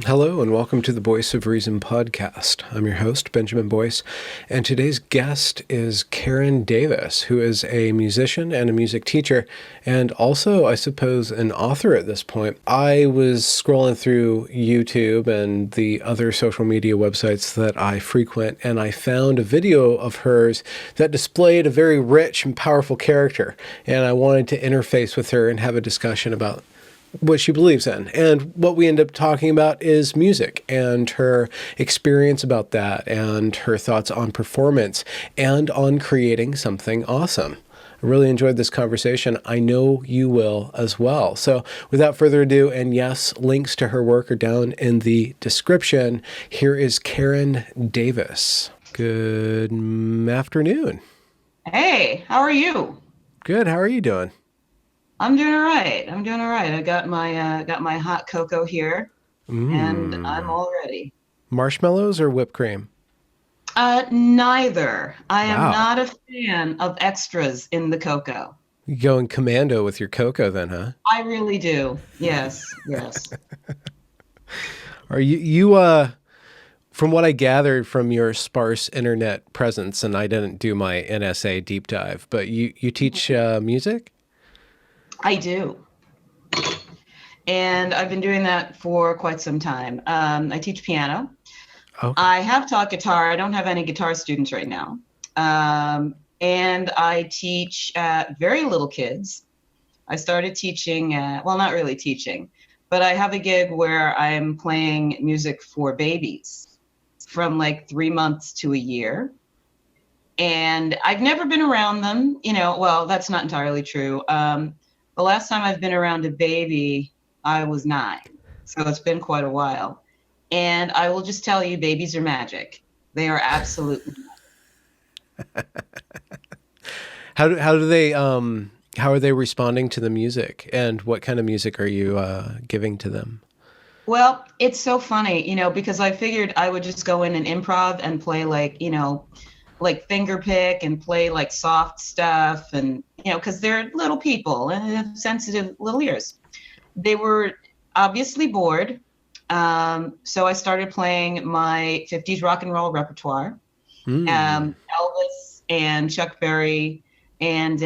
Hello and welcome to the Voice of Reason podcast. I'm your host, Benjamin Boyce, and today's guest is Karen Davis, who is a musician and a music teacher, and also, I suppose, an author at this point. I was scrolling through YouTube and the other social media websites that I frequent, and I found a video of hers that displayed a very rich and powerful character, and I wanted to interface with her and have a discussion about what she believes in. And what we end up talking about is music and her experience about that and her thoughts on performance and on creating something awesome. I really enjoyed this conversation. I know you will as well. So without further ado, and yes, links to her work are down in the description. Here is Karen Davis. Good afternoon. Hey, how are you? Good. How are you doing? I'm doing all right. I got my hot cocoa here, and I'm all ready. Marshmallows or whipped cream? Neither. I am Wow. not a fan of extras in the cocoa. You going commando with your cocoa then, huh? I really do. Yes, yes. Are from what I gathered from your sparse internet presence, and I didn't do my NSA deep dive, but you teach music? I do. And I've been doing that for quite some time. I teach piano. Okay. I have taught guitar. I don't have any guitar students right now. And I teach very little kids. I started teaching, well, not really teaching, but I have a gig where I'm playing music for babies from like 3 months to a year. And I've never been around them, well, that's not entirely true. The last time I've been around a baby, I was 9. So it's been quite a while. And I will just tell you, babies are magic. They are absolutely magic. How are they responding to the music, and what kind of music are you giving to them? Well, it's so funny, because I figured I would just go in and improv and play like finger pick and play like soft stuff, and because they're little people and have sensitive little ears. They were obviously bored, so I started playing my 50s rock and roll repertoire. Elvis and Chuck Berry and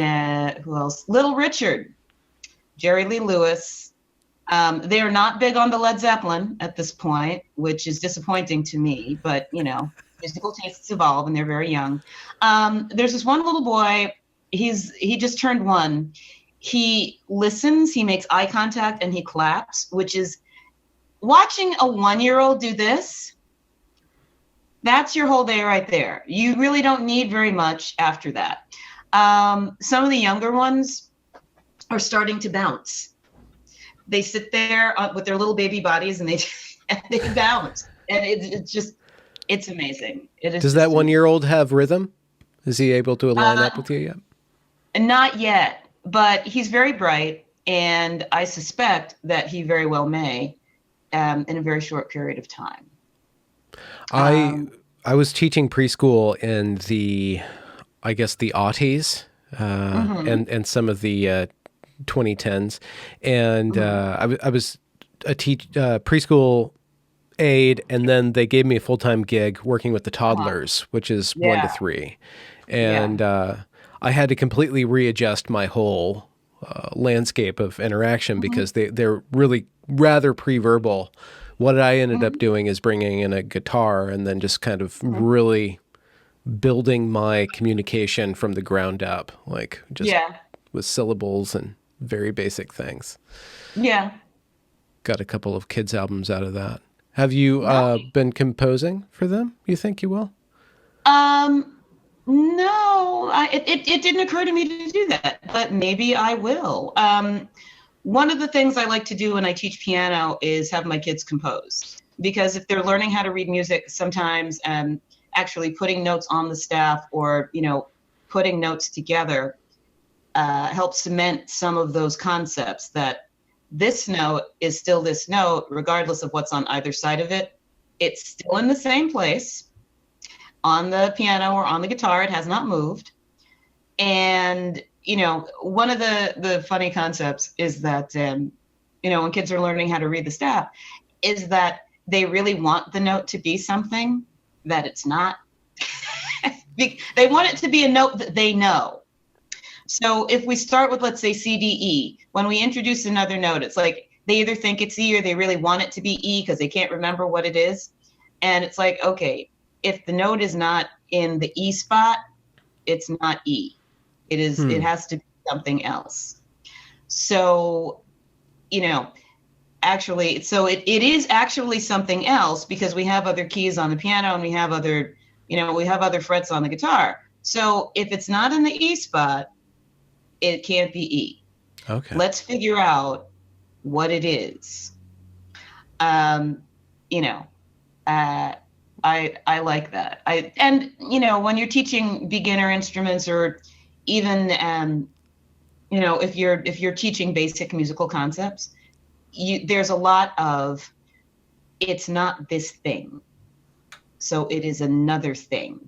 who else? Little Richard, Jerry Lee Lewis. They are not big on the Led Zeppelin at this point, which is disappointing to me, but musical tastes evolve and they're very young. There's this one little boy, he just turned 1. He listens, he makes eye contact, and he claps, which is watching a 1-year-old do this. That's your whole day right there. You really don't need very much after that. Some of the younger ones are starting to bounce. They sit there with their little baby bodies and they bounce. And it's amazing. Does that 1-year-old have rhythm? Is he able to line up with you yet? Not yet, but he's very bright, and I suspect that he very well may in a very short period of time. I was teaching preschool in the aughties and some of the 2010s, and I was a preschool aide, and then they gave me a full-time gig working with the toddlers, which is 1 to 3, and I had to completely readjust my whole landscape of interaction because they're really rather pre-verbal. What I ended up doing is bringing in a guitar and then just kind of really building my communication from the ground up, like just with syllables and very basic things. Yeah. Got a couple of kids' albums out of that. Have you been composing for them? You think you will? No, it didn't occur to me to do that, but maybe I will. One of the things I like to do when I teach piano is have my kids compose, because if they're learning how to read music, sometimes actually putting notes on the staff or, putting notes together helps cement some of those concepts that this note is still this note, regardless of what's on either side of it. It's still in the same place on the piano or on the guitar. It has not moved. And, one of the funny concepts is that, when kids are learning how to read the staff, is that they really want the note to be something that it's not. They want it to be a note that they know. So if we start with, let's say, C, D, E, when we introduce another note, it's like they either think it's E or they really want it to be E because they can't remember what it is. And it's like, okay, if the note is not in the E spot, it's not E. It is. It has to be something else. So, actually, so it is actually something else because we have other keys on the piano and we have other frets on the guitar. So if it's not in the E spot, it can't be E. Okay. Let's figure out what it is. I like that. When you're teaching beginner instruments or even, if you're teaching basic musical concepts, there's a lot of, it's not this thing. So it is another thing.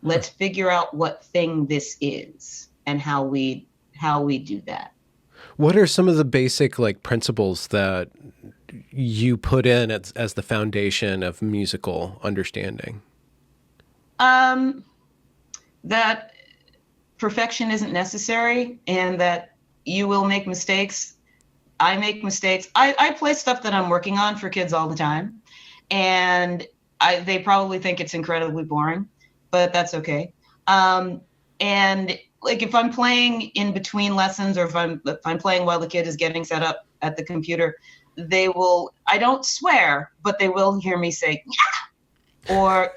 Let's figure out what thing this is and how we do that. What are some of the basic principles that you put in as the foundation of musical understanding? That perfection isn't necessary and that you will make mistakes. I make mistakes. I play stuff that I'm working on for kids all the time. And they probably think it's incredibly boring, but that's okay. And if I'm playing in between lessons or if I'm playing while the kid is getting set up at the computer, I don't swear, but they will hear me say, yeah! or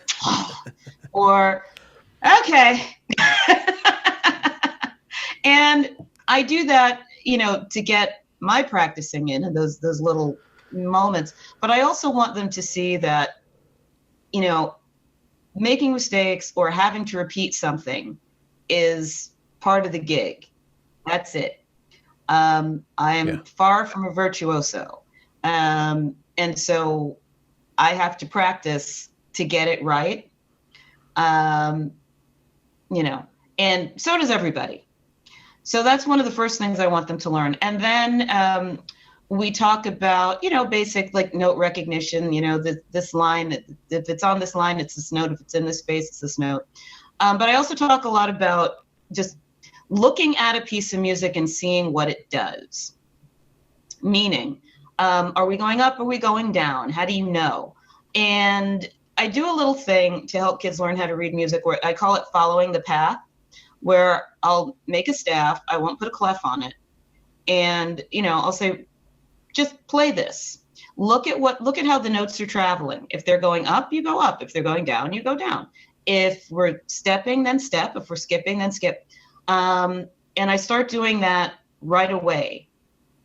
okay. And I do that, to get my practicing in those little moments. But I also want them to see that, making mistakes or having to repeat something is part of the gig. That's it. I am far from a virtuoso. And so I have to practice to get it right. And so does everybody. So that's one of the first things I want them to learn. And then we talk about, basic note recognition, this line, if it's on this line, it's this note. If it's in this space, it's this note. But I also talk a lot about just looking at a piece of music and seeing what it does. Meaning, are we going up? Are we going down? How do you know? And I do a little thing to help kids learn how to read music where I call it following the path, where I'll make a staff. I won't put a clef on it. And, I'll say, just play this. Look at how the notes are traveling. If they're going up, you go up. If they're going down, you go down. If we're stepping, then step. If we're skipping, then skip. And I start doing that right away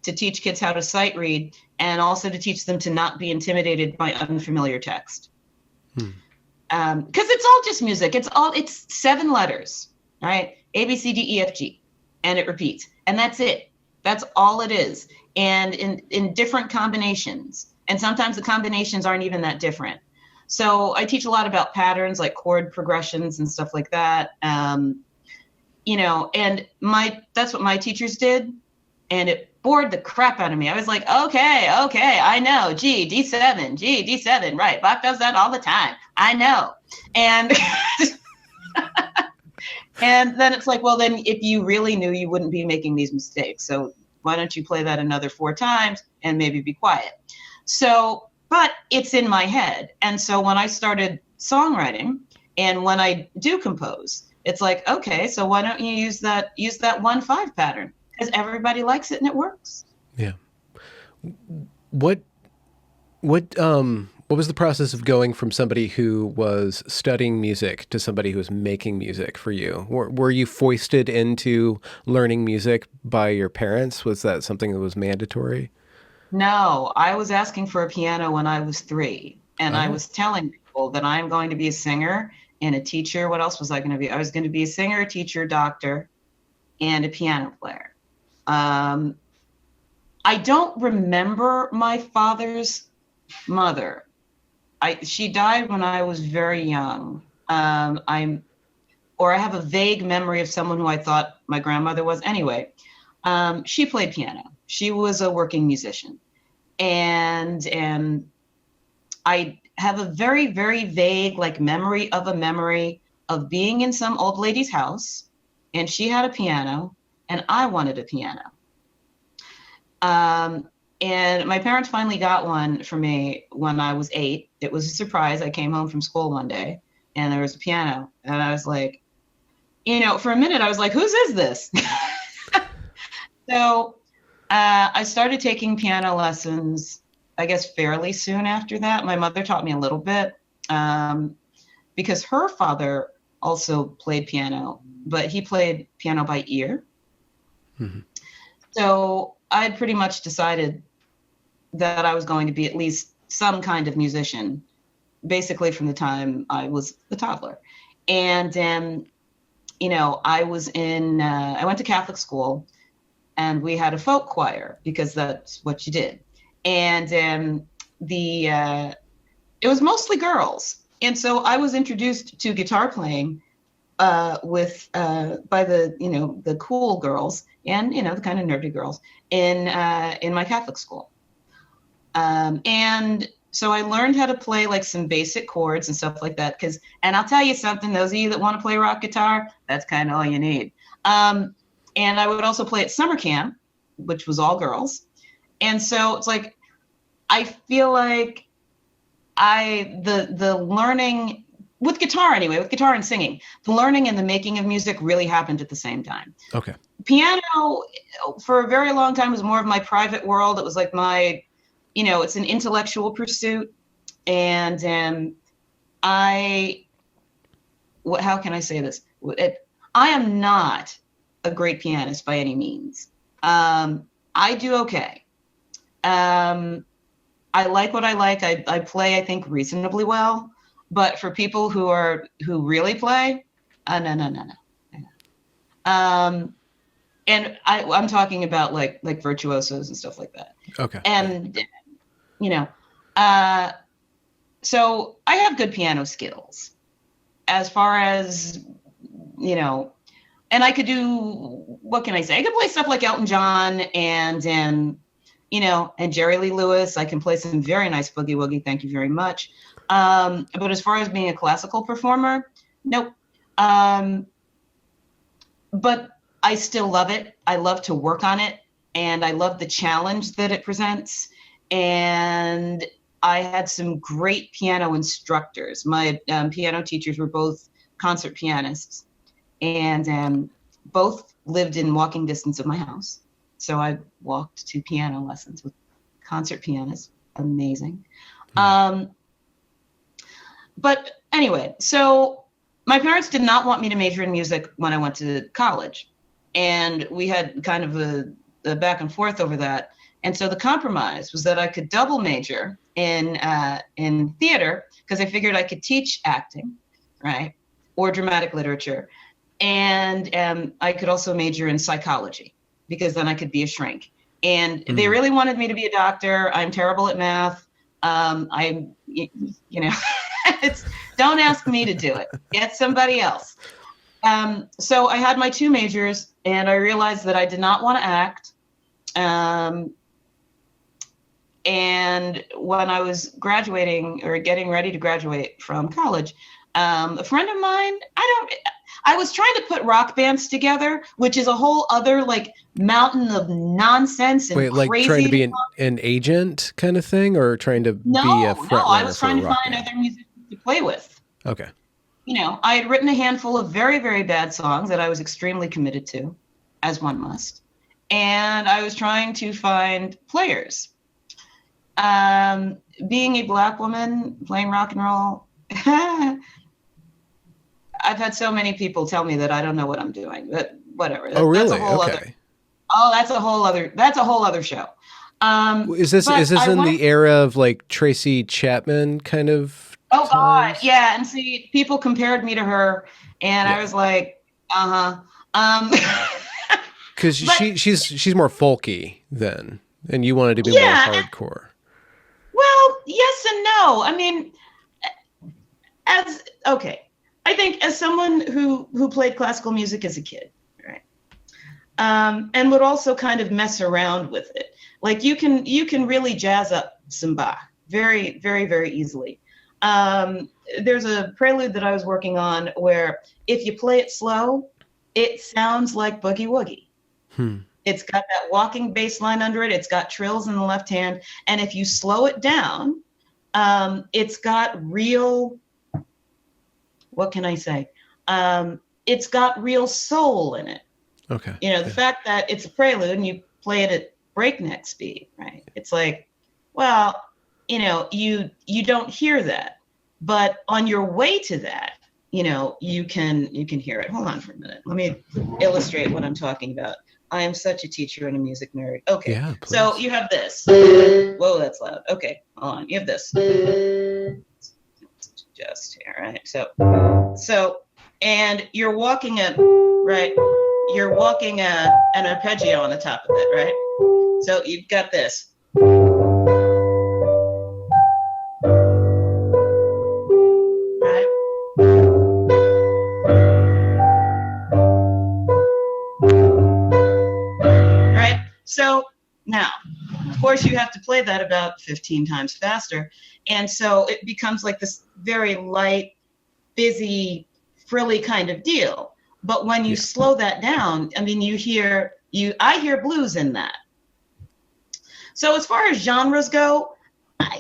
to teach kids how to sight read and also to teach them to not be intimidated by unfamiliar text. Because it's all just music. It's 7 letters, right? A, B, C, D, E, F, G. And it repeats. And that's it. That's all it is. And in different combinations. And sometimes the combinations aren't even that different. So I teach a lot about patterns like chord progressions and stuff like that. And that's what my teachers did. And it bored the crap out of me. I was like, okay, I know. G, D7, right. Bach does that all the time. I know. And and then it's like, well, then if you really knew, you wouldn't be making these mistakes. So why don't you play that another 4 times and maybe be quiet? So, but it's in my head. And so when I started songwriting and when I do compose, it's like, okay, so why don't you use that 1-5 pattern? Because everybody likes it and it works. Yeah. What was the process of going from somebody who was studying music to somebody who was making music for you? Were you foisted into learning music by your parents? Was that something that was mandatory? No, I was asking for a piano when I was 3. And I was telling people that I'm going to be a singer and a teacher. What else was I going to be? I was going to be a singer, teacher, doctor, and a piano player. I don't remember my father's mother. She died when I was very young. I have a vague memory of someone who I thought my grandmother was. Anyway, she played piano. She was a working musician. And I have a very, very vague like memory of being in some old lady's house, and she had a piano, and I wanted a piano. And my parents finally got one for me when I was 8. It was a surprise. I came home from school one day, and there was a piano, and I was like, for a minute, I was like, whose is this? So I started taking piano lessons, I guess, fairly soon after that. My mother taught me a little bit because her father also played piano, but he played piano by ear. Mm-hmm. So I pretty much decided that I was going to be at least some kind of musician, basically from the time I was a toddler. And then, I went to Catholic school, and we had a folk choir because that's what you did. And it was mostly girls. And so I was introduced to guitar playing by the cool girls and, the kind of nerdy girls in my Catholic school. And so I learned how to play like some basic chords and stuff like that. And I'll tell you something, those of you that want to play rock guitar, that's kind of all you need. And I would also play at summer camp, which was all girls. And so it's like, I feel like the learning with guitar anyway, with guitar and singing, the learning and the making of music really happened at the same time. Okay. Piano for a very long time was more of my private world. It was like my, it's an intellectual pursuit. And how can I say this? I am not a great pianist by any means. I do okay. I like what I like. I play, I think, reasonably well. But for people who really play, no. And I'm talking about like virtuosos and stuff like that. Okay. And so I have good piano skills as far as, and I could do, what can I say? I could play stuff like Elton John and Jerry Lee Lewis. I can play some very nice boogie woogie. Thank you very much. But as far as being a classical performer, nope. But I still love it. I love to work on it, and I love the challenge that it presents. And I had some great piano instructors. My piano teachers were both concert pianists, and both lived in walking distance of my house. So I walked to piano lessons with concert pianists. Amazing. But anyway, so my parents did not want me to major in music when I went to college. And we had kind of a back and forth over that. And so the compromise was that I could double major in theater, because I figured I could teach acting, right, or dramatic literature. And I could also major in psychology, because then I could be a shrink. And they really wanted me to be a doctor. I'm terrible at math. Don't ask me to do it. Get somebody else. So I had my 2 majors, and I realized that I did not want to act. And when I was graduating or getting ready to graduate from college, a friend of mine, I was trying to put rock bands together, which is a whole other like mountain of nonsense and crazy. Wait, like trying to be an agent kind of thing, or trying to be a frontrunner? No, I was trying to find band? other musicians to play with. Okay. I had written a handful of very, very bad songs that I was extremely committed to, as one must. And I was trying to find players. Being a Black woman playing rock and roll, I've had so many people tell me that I don't know what I'm doing, but whatever. Oh, really? That's a whole that's a whole other show. Is this in the era of like Tracy Chapman kind of? Oh God, yeah. And see, people compared me to her, and I was like, because she's more folky then, and you wanted to be more hardcore. Well, yes and no. I mean, I think as someone who played classical music as a kid, right, and would also kind of mess around with it. Like you can really jazz up simba, very, very, very easily. There's a prelude that I was working on where if you play it slow, it sounds like boogie woogie. It's got that walking bass line under it. It's got trills in the left hand. And if you slow it down, it's got real, what can I say? It's got real soul in it. Okay. You know, the fact that it's a prelude and you play it at breakneck speed, right? It's like, well, you know, you don't hear that, but on your way to that, you know, you can hear it. Hold on for a minute. Let me illustrate what I'm talking about. I am such a teacher and a music nerd. Okay. Yeah, so you have this. Whoa, that's loud. Okay, hold on. You have this. Just here, right? So, and you're walking right? You're walking an arpeggio on the top of it, right? So you've got this. So now, of course, you have to play that about 15 times faster. And so it becomes like this very light, busy, frilly kind of deal. But when you slow that down, I mean, I hear blues in that. So as far as genres go,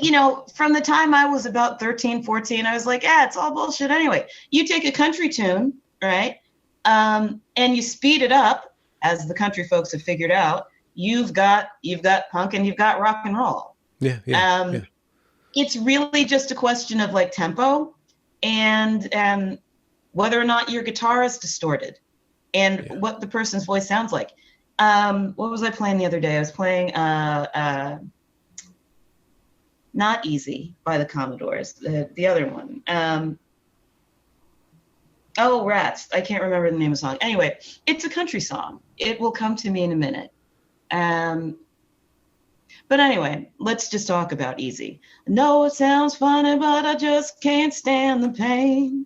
you know, from the time I was about 13, 14, I was like, it's all bullshit anyway. You take a country tune, right? And you speed it up, as the country folks have figured out. You've got punk and you've got rock and roll. Yeah. It's really just a question of like tempo and whether or not your guitar is distorted and what the person's voice sounds like. What was I playing the other day? I was playing Not Easy by the Commodores, the other one. Rats. I can't remember the name of the song. Anyway, it's a country song. It will come to me in a minute. But anyway, let's just talk about Easy. No, it sounds funny, but I just can't stand the pain.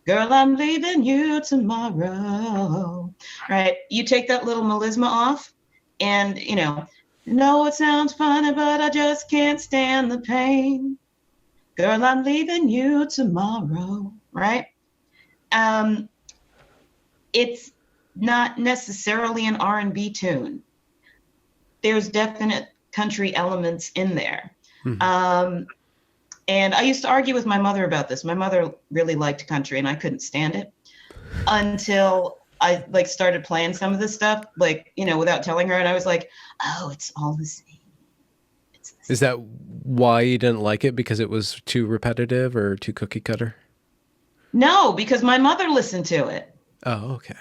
Girl, I'm leaving you tomorrow. Right? You take that little melisma off and, you know, no, it sounds funny, but I just can't stand the pain. Girl, I'm leaving you tomorrow. Right? It's not necessarily an R&B tune. There's definite country elements in there. Mm-hmm. And I used to argue with my mother about this. My mother really liked country and I couldn't stand it until I like started playing some of this stuff, like, you know, without telling her. And I was like, oh, it's all the same. Is that why you didn't like it? Because it was too repetitive or too cookie cutter? No, because my mother listened to it. Oh, okay.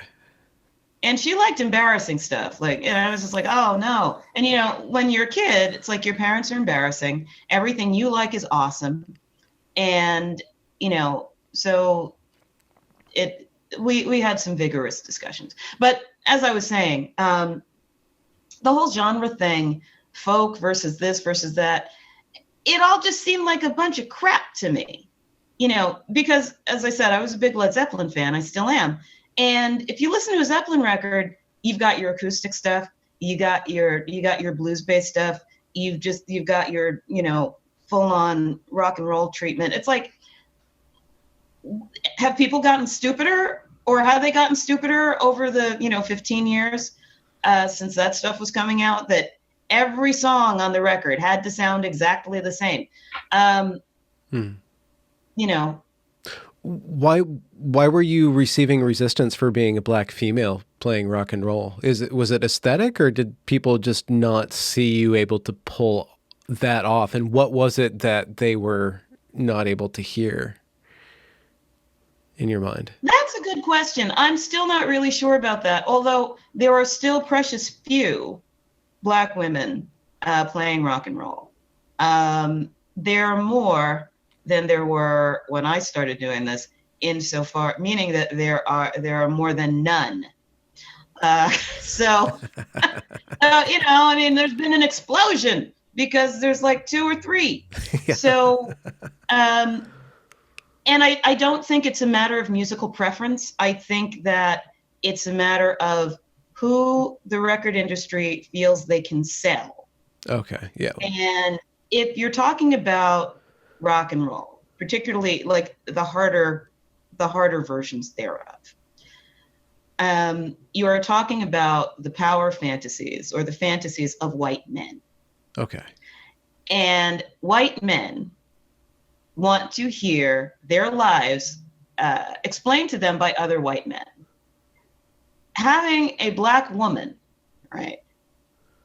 And she liked embarrassing stuff. Like, and I was just like, oh no. And you know, when you're a kid, it's like your parents are embarrassing. Everything you like is awesome. And, you know, so we had some vigorous discussions. But as I was saying, the whole genre thing, folk versus this versus that, it all just seemed like a bunch of crap to me. You know, because as I said, I was a big Led Zeppelin fan. I still am. And if you listen to a Zeppelin record, you've got your acoustic stuff, you got your blues-based stuff, you've got your, you know, full-on rock and roll treatment. It's like, have people gotten stupider, or have they gotten stupider over the, you know, 15 years since that stuff was coming out, that every song on the record had to sound exactly the same? You know. Why were you receiving resistance for being a black female playing rock and roll? Was it aesthetic, or did people just not see you able to pull that off? And what was it that they were not able to hear in your mind? That's a good question. I'm still not really sure about that, although there are still precious few black women playing rock and roll. There are more than there were when I started doing this, insofar, meaning that there are more than none. So, you know, I mean, there's been an explosion because there's like 2 or 3. Yeah. So, and I don't think it's a matter of musical preference. I think that it's a matter of who the record industry feels they can sell. Okay, yeah. And if you're talking about rock and roll, particularly like the harder versions thereof, you are talking about the power fantasies or the fantasies of white men. Okay. And white men want to hear their lives explained to them by other white men. Having a Black woman, right,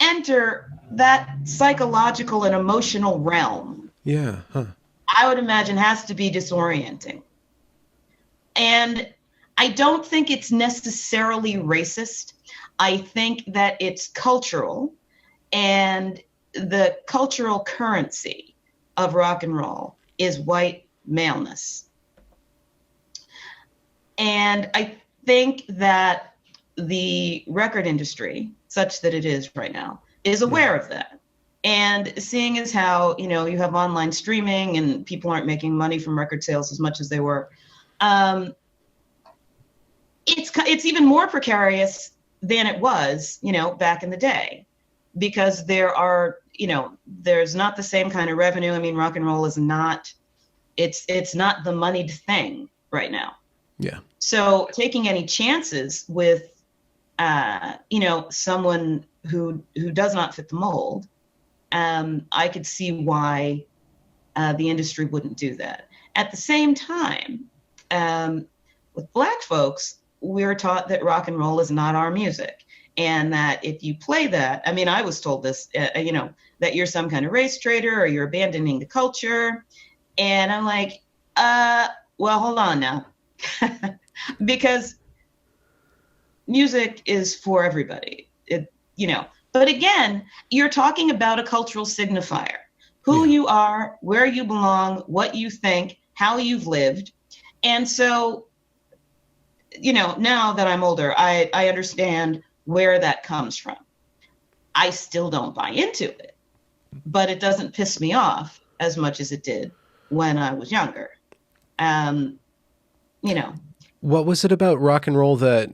enter that psychological and emotional realm, Yeah. Huh. I would imagine has to be disorienting. And I don't think it's necessarily racist. I think that it's cultural, and the cultural currency of rock and roll is white maleness. And I think that the record industry, such that it is right now, is aware of that. And seeing as how, you have online streaming and people aren't making money from record sales as much as they were, it's even more precarious than it was, back in the day, because there's not the same kind of revenue. I mean, rock and roll is not, it's not the moneyed thing right now. Yeah. So taking any chances with, someone who does not fit the mold, I could see why the industry wouldn't do that. At the same time, with Black folks, we're taught that rock and roll is not our music. And that if you play that, I mean, I was told this, that you're some kind of race traitor or you're abandoning the culture. And I'm like, well, hold on now. Because music is for everybody, But again, you're talking about a cultural signifier, who you are, where you belong, what you think, how you've lived. And so, now that I'm older, I understand where that comes from. I still don't buy into it, but it doesn't piss me off as much as it did when I was younger. What was it about rock and roll that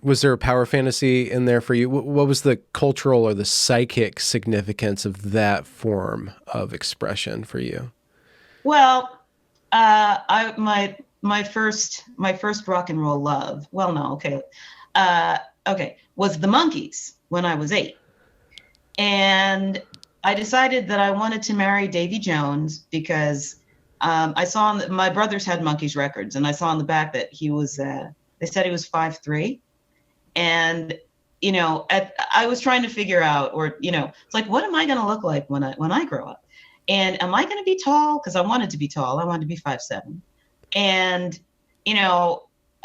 was there a power fantasy in there for you? What was the cultural or the psychic significance of that form of expression for you? Well, my first rock and roll love, was the Monkees when I was 8. And I decided that I wanted to marry Davy Jones because I saw my brothers had Monkees records, and I saw on the back that he was, they said he was 5'3". And, I was trying to figure out, it's like, what am I going to look like when I grow up? And am I going to be tall? Because I wanted to be tall. I wanted to be 5'7". And,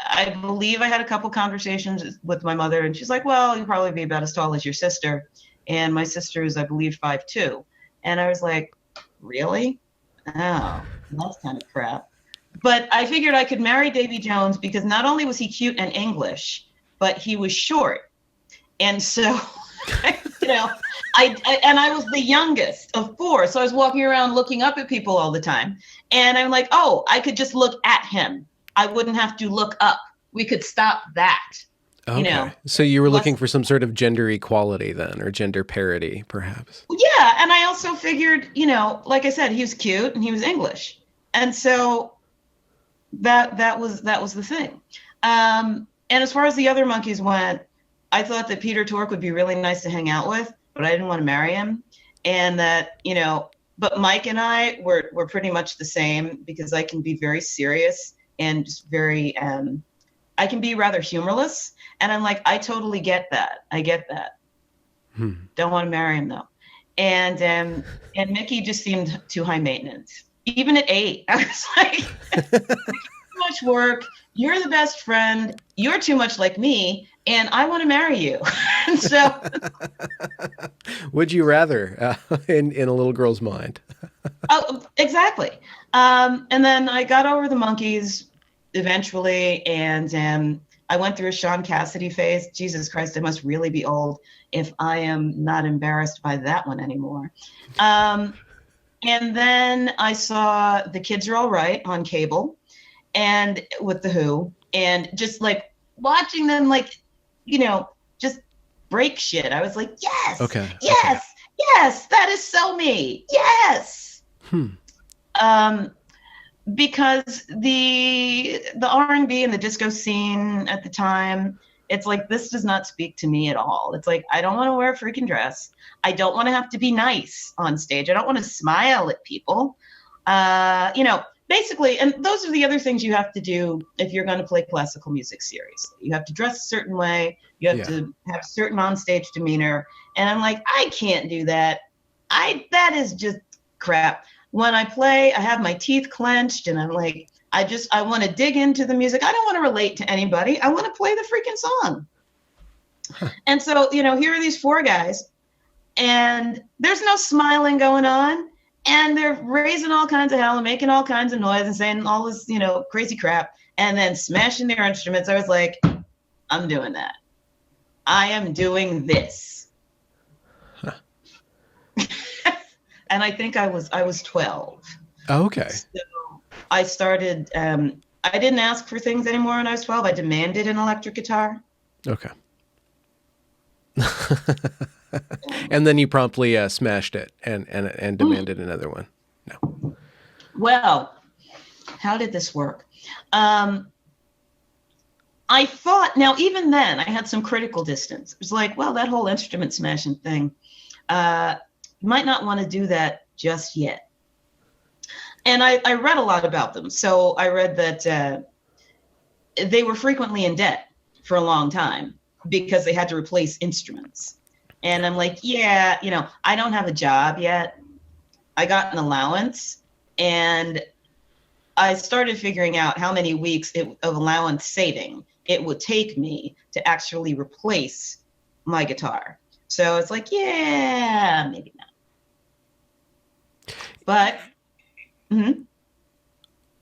I believe I had a couple conversations with my mother, and she's like, well, you'll probably be about as tall as your sister. And my sister is, I believe, 5'2". And I was like, really? Oh, that's kind of crap. But I figured I could marry Davy Jones because not only was he cute and English, but he was short. And so, I was the youngest of 4. So I was walking around looking up at people all the time. And I'm like, oh, I could just look at him. I wouldn't have to look up. We could stop that. Okay. So you were looking for some sort of gender equality then, or gender parity, perhaps. Yeah. And I also figured, like I said, he was cute and he was English. And so that was the thing. And as far as the other Monkees went, I thought that Peter Tork would be really nice to hang out with, but I didn't want to marry him. And that, but Mike and I were pretty much the same, because I can be very serious and just very, I can be rather humorless. And I'm like, I totally get that. I get that. Don't want to marry him though. And Mickey just seemed too high maintenance. Even at 8, I was like, too much work. You're the best friend. You're too much like me, and I want to marry you. And so, would you rather, in a little girl's mind? Oh, exactly. And then I got over the Monkees eventually, and I went through a Sean Cassidy phase. Jesus Christ, I must really be old if I am not embarrassed by that one anymore. And then I saw The Kids Are All Right on cable, and with The Who, and just like watching them, like, just break shit. I was like, yes, Yes, that is so me. Yes. Hmm. Because the R&B and the disco scene at the time, it's like, this does not speak to me at all. It's like, I don't want to wear a freaking dress. I don't want to have to be nice on stage. I don't want to smile at people. Basically, and those are the other things you have to do if you're going to play classical music seriously. You have to dress a certain way. You have to have a certain on-stage demeanor. And I'm like, I can't do that. That is just crap. When I play, I have my teeth clenched and I'm like, I want to dig into the music. I don't want to relate to anybody. I want to play the freaking song. And so, here are these four guys and there's no smiling going on. And they're raising all kinds of hell and making all kinds of noise and saying all this, crazy crap and then smashing their instruments. I was like, I'm doing that. I am doing this. Huh. And I think I was 12. Oh, okay. So I started, I didn't ask for things anymore when I was 12. I demanded an electric guitar. Okay. And then you promptly smashed it and demanded another one. No. Well, how did this work? I thought, now even then I had some critical distance. It was like, well, that whole instrument smashing thing, you might not want to do that just yet. And I read a lot about them. So I read that they were frequently in debt for a long time because they had to replace instruments. And I'm like, yeah, I don't have a job yet. I got an allowance. And I started figuring out how many weeks of allowance saving it would take me to actually replace my guitar. So it's like, yeah, maybe not. But,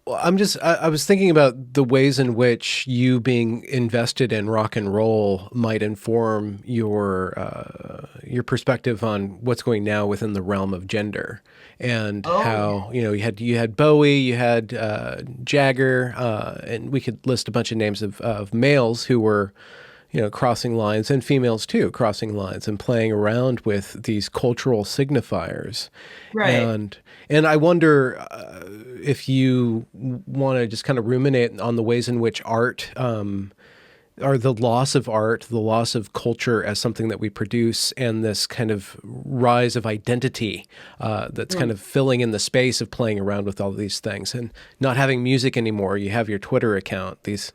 Well, I was thinking about the ways in which you being invested in rock and roll might inform your perspective on what's going now within the realm of gender, and how, you had Bowie, you had Jagger, and we could list a bunch of names of males who were, crossing lines, and females too, crossing lines and playing around with these cultural signifiers. right. And I wonder if you want to just kind of ruminate on the ways in which art, or the loss of art, the loss of culture as something that we produce, and this kind of rise of identity that's kind of filling in the space of playing around with all these things and not having music anymore. You have your Twitter account. These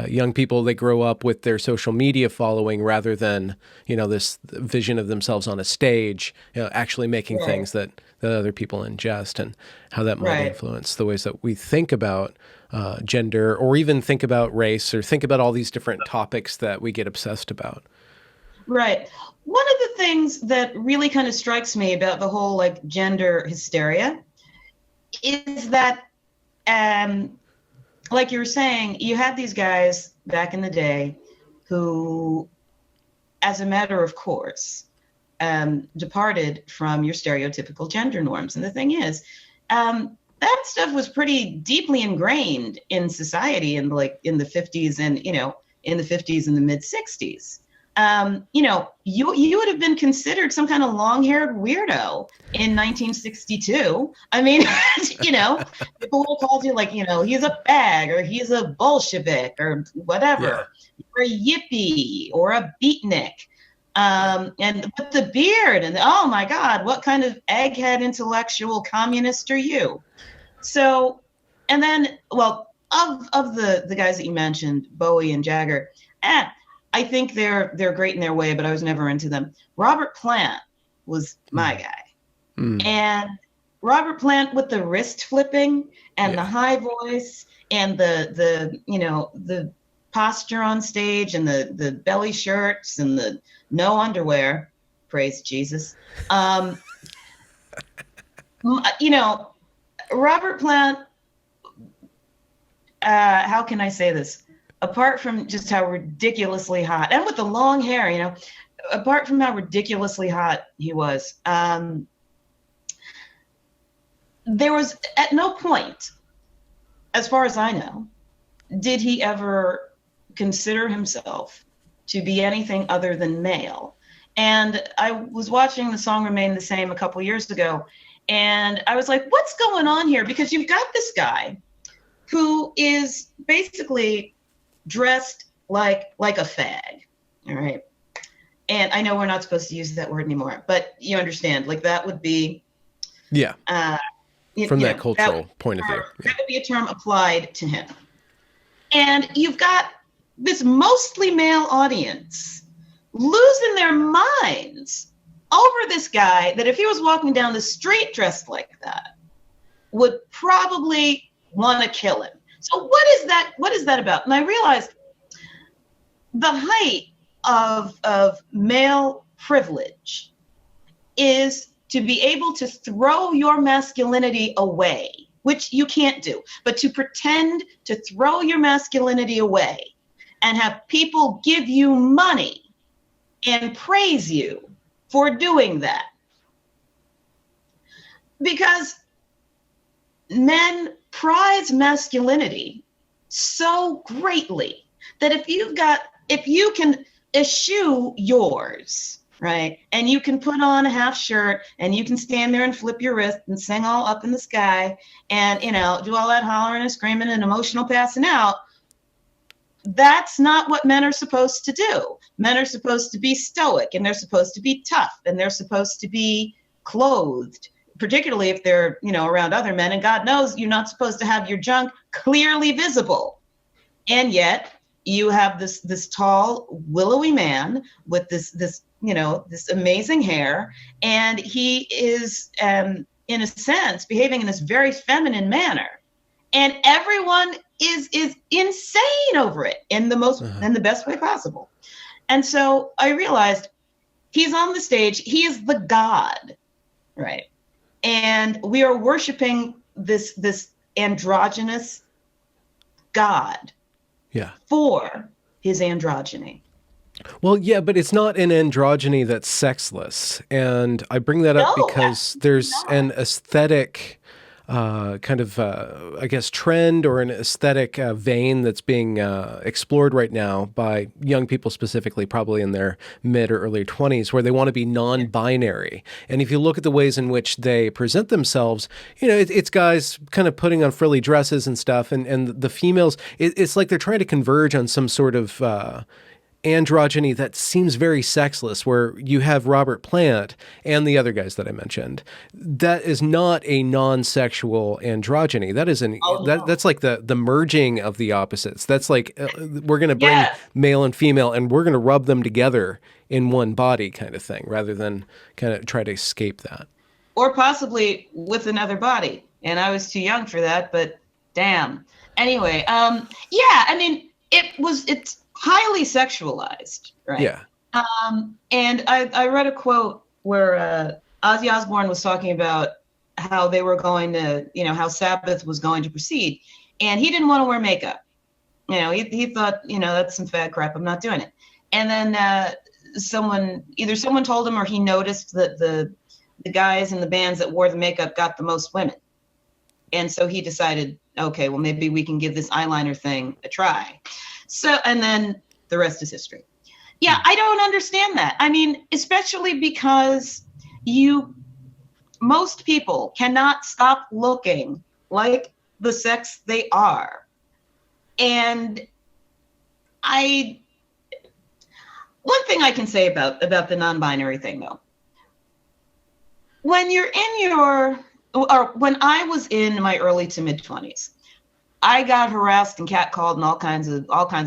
young people, they grow up with their social media following rather than, this vision of themselves on a stage, actually making things that other people ingest, and how that might influence the ways that we think about gender, or even think about race, or think about all these different topics that we get obsessed about. Right. One of the things that really kind of strikes me about the whole gender hysteria is that, like you were saying, you had these guys back in the day who, as a matter of course, departed from your stereotypical gender norms. And the thing is, that stuff was pretty deeply ingrained in society in the 50s and, in the 50s and the mid 60s. You would have been considered some kind of long-haired weirdo in 1962. I mean, people would have called you he's a fag, or he's a Bolshevik, or whatever, or a yippie, or a beatnik. And with the beard, and oh my God, what kind of egghead intellectual communist are you? So, and then, well, of the guys that you mentioned, Bowie and Jagger, I think they're great in their way, but I was never into them. Robert Plant was my guy. And Robert Plant with the wrist flipping and the high voice and the posture on stage and the belly shirts and the no underwear, praise Jesus. Robert Plant, how can I say this? Apart from just how ridiculously hot, and with the long hair, apart from how ridiculously hot he was, there was at no point, as far as I know, did he ever consider himself to be anything other than male. And I was watching The Song Remain the Same a couple years ago, and I was like, what's going on here? Because you've got this guy who is basically dressed like a fag, all right? And I know we're not supposed to use that word anymore, but you understand, like that would be from that cultural point of view. That would be a term applied to him. And you've got this mostly male audience losing their minds over this guy that if he was walking down the street dressed like that, would probably want to kill him. So what is that? What is that about? And I realized the height of male privilege is to be able to throw your masculinity away, which you can't do, but to pretend to throw your masculinity away and have people give you money and praise you for doing that. Because men prize masculinity so greatly that if you can eschew yours, right, and you can put on a half shirt and you can stand there and flip your wrist and sing all up in the sky and, you know, do all that hollering and screaming and emotional passing out, that's not what men are supposed to do. Men are supposed to be stoic, and they're supposed to be tough, and they're supposed to be clothed, particularly if they're, you know, around other men. And God knows you're not supposed to have your junk clearly visible. And yet you have this tall, willowy man with this you know, this amazing hair, and he is, in a sense, behaving in this very feminine manner. And everyone is insane over it in the most in the best way possible. And so I realized he's on the stage, he is the god, right? And we are worshiping this androgynous god for his androgyny. Well, yeah, but it's not an androgyny that's sexless. And I bring that up because there's an aesthetic kind of, I guess, trend or an aesthetic vein that's being explored right now by young people specifically, probably in their mid or early 20s, where they want to be non-binary. And if you look at the ways in which they present themselves, you know, it's guys kind of putting on frilly dresses and stuff, and the females, it's like they're trying to converge on some sort of androgyny that seems very sexless, where you have Robert Plant and the other guys that I mentioned. That is not a non-sexual androgyny. That is that's like the merging of the opposites. That's like we're going to bring male and female and we're going to rub them together in one body kind of thing, rather than kind of try to escape that. Or possibly with another body. And I was too young for that, but damn. Anyway, I mean, it's highly sexualized, right? Yeah. And I read a quote where Ozzy Osbourne was talking about how they were going to, you know, how Sabbath was going to proceed. And he didn't want to wear makeup. You know, he thought, you know, that's some fad crap, I'm not doing it. And then someone told him, or he noticed that the guys in the bands that wore the makeup got the most women. And so he decided, okay, well, maybe we can give this eyeliner thing a try. So, and then the rest is history. Yeah, I don't understand that. I mean, especially because most people cannot stop looking like the sex they are. And one thing I can say about the non-binary thing, though, when you're when I was in my early to mid 20s, I got harassed and catcalled and all kinds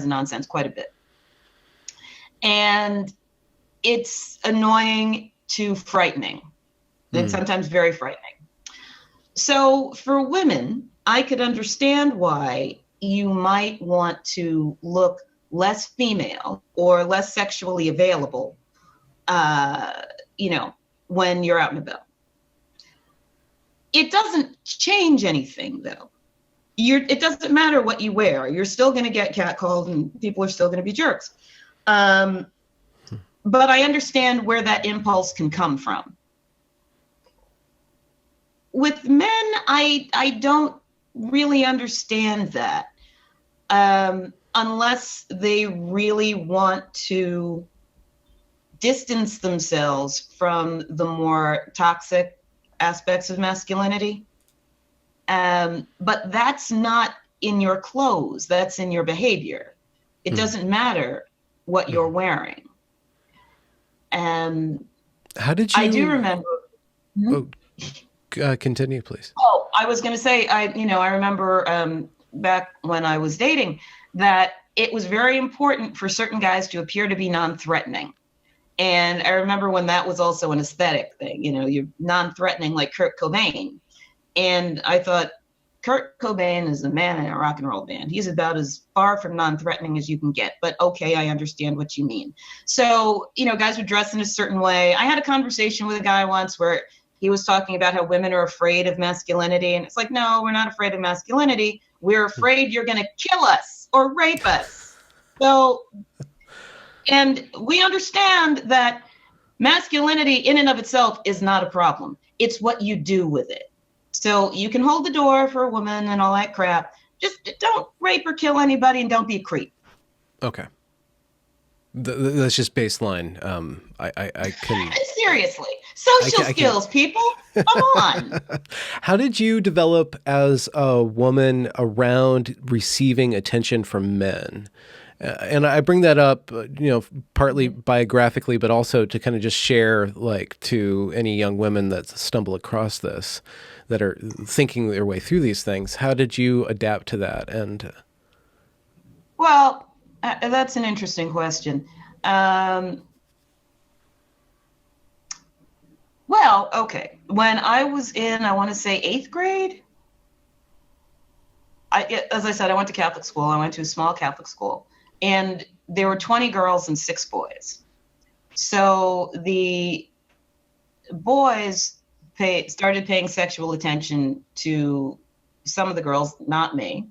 of nonsense quite a bit. And it's annoying to frightening, and sometimes very frightening. So for women, I could understand why you might want to look less female or less sexually available, you know, when you're out and about. It doesn't change anything, though. It doesn't matter what you wear. You're still going to get catcalled and people are still going to be jerks. But I understand where that impulse can come from. With men, I don't really understand that. Unless they really want to distance themselves from the more toxic aspects of masculinity. But that's not in your clothes, that's in your behavior. It doesn't matter what you're wearing. How did you? I do remember. Oh, continue, please. Oh, I was going to say, I remember back when I was dating that it was very important for certain guys to appear to be non-threatening. And I remember when that was also an aesthetic thing, you're non-threatening like Kurt Cobain. And I thought, Kurt Cobain is a man in a rock and roll band. He's about as far from non-threatening as you can get. But okay, I understand what you mean. So, guys would dress in a certain way. I had a conversation with a guy once where he was talking about how women are afraid of masculinity. And it's like, no, we're not afraid of masculinity. We're afraid you're going to kill us or rape us. So, and we understand that masculinity in and of itself is not a problem. It's what you do with it. So you can hold the door for a woman and all that crap. Just don't rape or kill anybody and don't be a creep. Okay. That's just baseline. I can... Seriously. Social skills, people. Come on. How did you develop as a woman around receiving attention from men? And I bring that up, partly biographically, but also to kind of just share, like, to any young women that stumble across this, that are thinking their way through these things. How did you adapt to that? And well, that's an interesting question. Well, okay. When I was in, I want to say 8th grade, as I said, I went to Catholic school. I went to a small Catholic school. And there were 20 girls and 6 boys. So the boys started paying sexual attention to some of the girls, not me.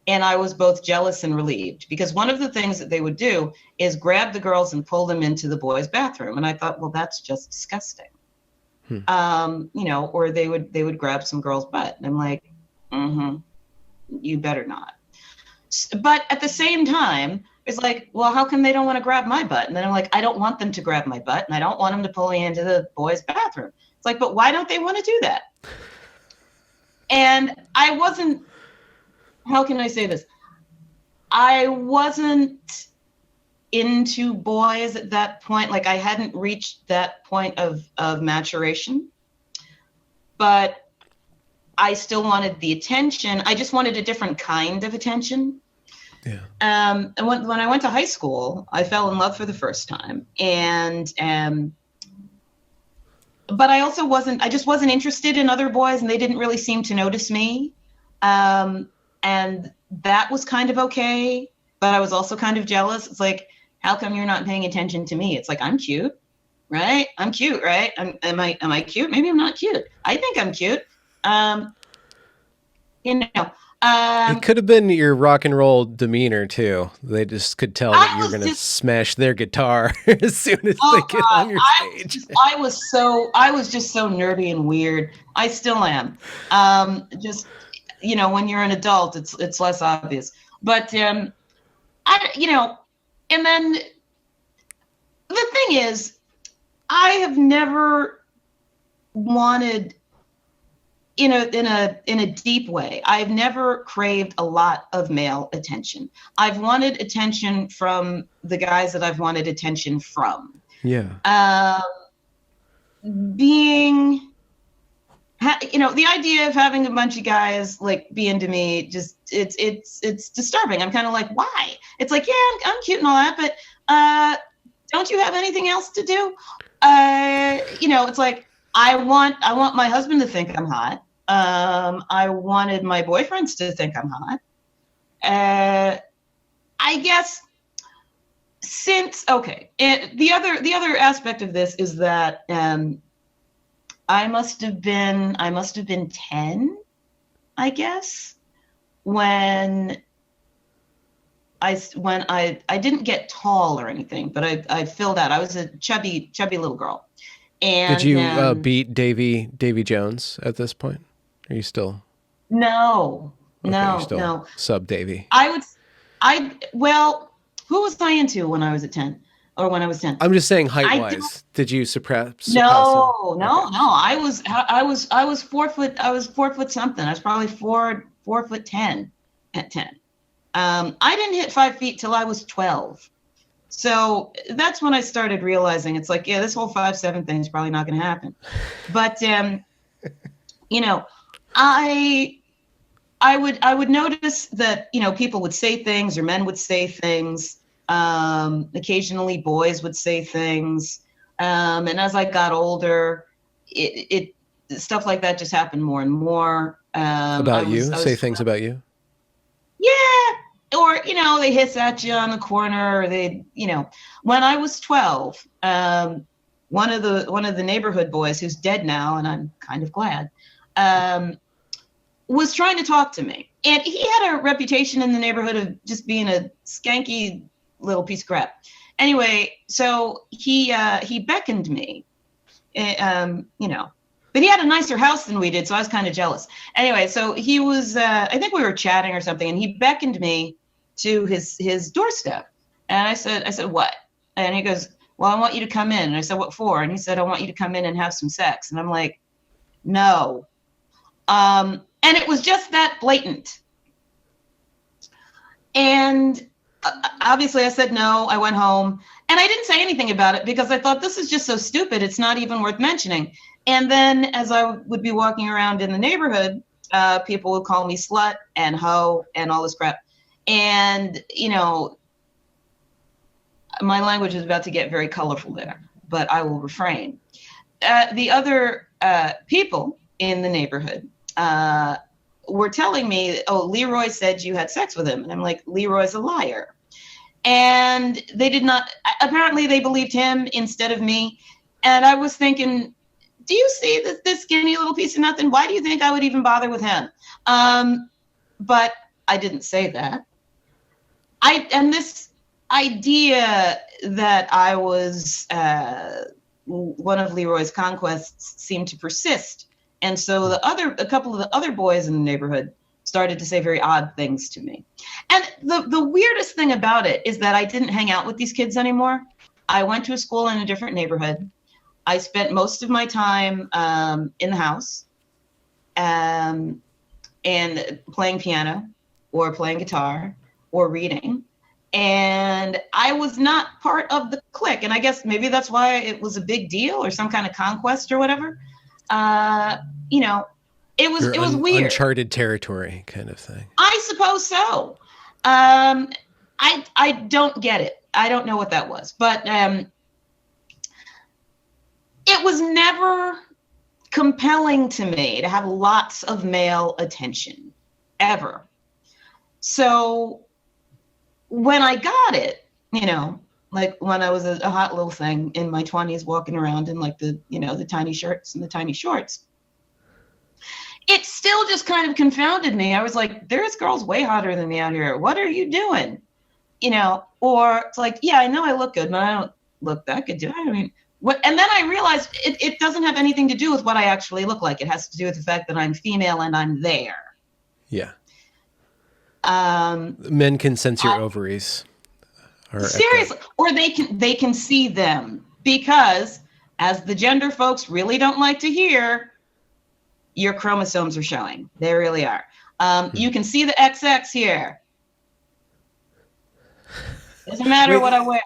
And I was both jealous and relieved, because one of the things that they would do is grab the girls and pull them into the boys' bathroom. And I thought, well, that's just disgusting. Or they would grab some girl's butt. And I'm like, you better not. But at the same time, it's like, well, how come they don't want to grab my butt? And then I'm like, I don't want them to grab my butt, and I don't want them to pull me into the boys' bathroom. It's like, but why don't they want to do that? And I wasn't, how can I say this? I wasn't into boys at that point. Like, I hadn't reached that point of maturation. But I still wanted the attention. I just wanted a different kind of attention. Yeah. And when I went to high school, I fell in love for the first time. And but I just wasn't interested in other boys, and they didn't really seem to notice me. And that was kind of okay, but I was also kind of jealous. It's like, how come you're not paying attention to me? It's like, I'm cute, right? I'm cute, right? Am I cute? Maybe I'm not cute. I think I'm cute. It could have been your rock and roll demeanor too. They just could tell that you're going to smash their guitar as soon as they get on your stage. I was just so nerdy and weird. I still am. When you're an adult, it's less obvious. But and then the thing is, I have never wanted, in a deep way, I've never craved a lot of male attention. I've wanted attention from the guys that I've wanted attention from. Yeah. The idea of having a bunch of guys like be into me, just it's disturbing. I'm kind of like, why? It's like, yeah, I'm cute and all that, but don't you have anything else to do? It's like, I want my husband to think I'm hot. I wanted my boyfriends to think I'm hot. I guess the other aspect of this is that I must have been 10, I guess, when I didn't get tall or anything, but I filled out. I was a chubby little girl. And did you beat Davy Jones at this point? Are you still? No, okay, no. Sub Davy. Who was I into when I was at 10? or when I was 10. I'm just saying height I don't, wise. Did you surpass him? no, Okay. no, no. I was 4 foot. I was 4 foot something. I was probably 4 foot 10 at 10. I didn't hit 5 feet till I was 12. So that's when I started realizing it's like, yeah, this whole 5'7" thing is probably not going to happen. But you know, I would notice that, you know, people would say things, or men would say things. Occasionally boys would say things. And as I got older, it stuff like that just happened more and more. About you? Say things about you? Yeah. Or, you know, they hiss at you on the corner, or they, you know, when I was 12, one of the neighborhood boys, who's dead now, and I'm kind of glad, was trying to talk to me. And he had a reputation in the neighborhood of just being a skanky little piece of crap. Anyway, so he beckoned me, you know, but he had a nicer house than we did, so I was kind of jealous. Anyway, so he was, I think we were chatting or something, and he beckoned me to his doorstep. And I said, what? And he goes, well, I want you to come in. And I said, what for? And he said, I want you to come in and have some sex. And I'm like, no. And it was just that blatant. And obviously I said no. I went home, and I didn't say anything about it because I thought, this is just so stupid, it's not even worth mentioning. And then as I would be walking around in the neighborhood, people would call me slut and hoe and all this crap. And, you know, my language is about to get very colorful there, but I will refrain. The other people in the neighborhood were telling me, oh, Leroy said you had sex with him. And I'm like, Leroy's a liar. And they did not, apparently they believed him instead of me. And I was thinking, do you see this skinny little piece of nothing? Why do you think I would even bother with him? But I didn't say that. And this idea that I was one of Leroy's conquests seemed to persist. And so a couple of the other boys in the neighborhood started to say very odd things to me. And the weirdest thing about it is that I didn't hang out with these kids anymore. I went to a school in a different neighborhood. I spent most of my time in the house and playing piano or playing guitar or reading. And I was not part of the clique. And I guess maybe that's why it was a big deal, or some kind of conquest or whatever. You know, it was weird. Uncharted territory kind of thing. I suppose so. I don't get it. I don't know what that was, but it was never compelling to me to have lots of male attention, ever. So when I got it, you know, like when I was a hot little thing in my 20s, walking around in like the, you know, the tiny shirts and the tiny shorts, it still just kind of confounded me. I was like, there's girls way hotter than me out here. What are you doing? You know, or it's like, yeah, I know I look good, but I don't look that good, do I? I mean, what? And then I realized it doesn't have anything to do with what I actually look like. It has to do with the fact that I'm female and I'm there. Yeah. Men can sense your ovaries. Seriously, or they can see them, because, as the gender folks really don't like to hear, your chromosomes are showing. They really are. You can see the XX here. Doesn't matter what I wear.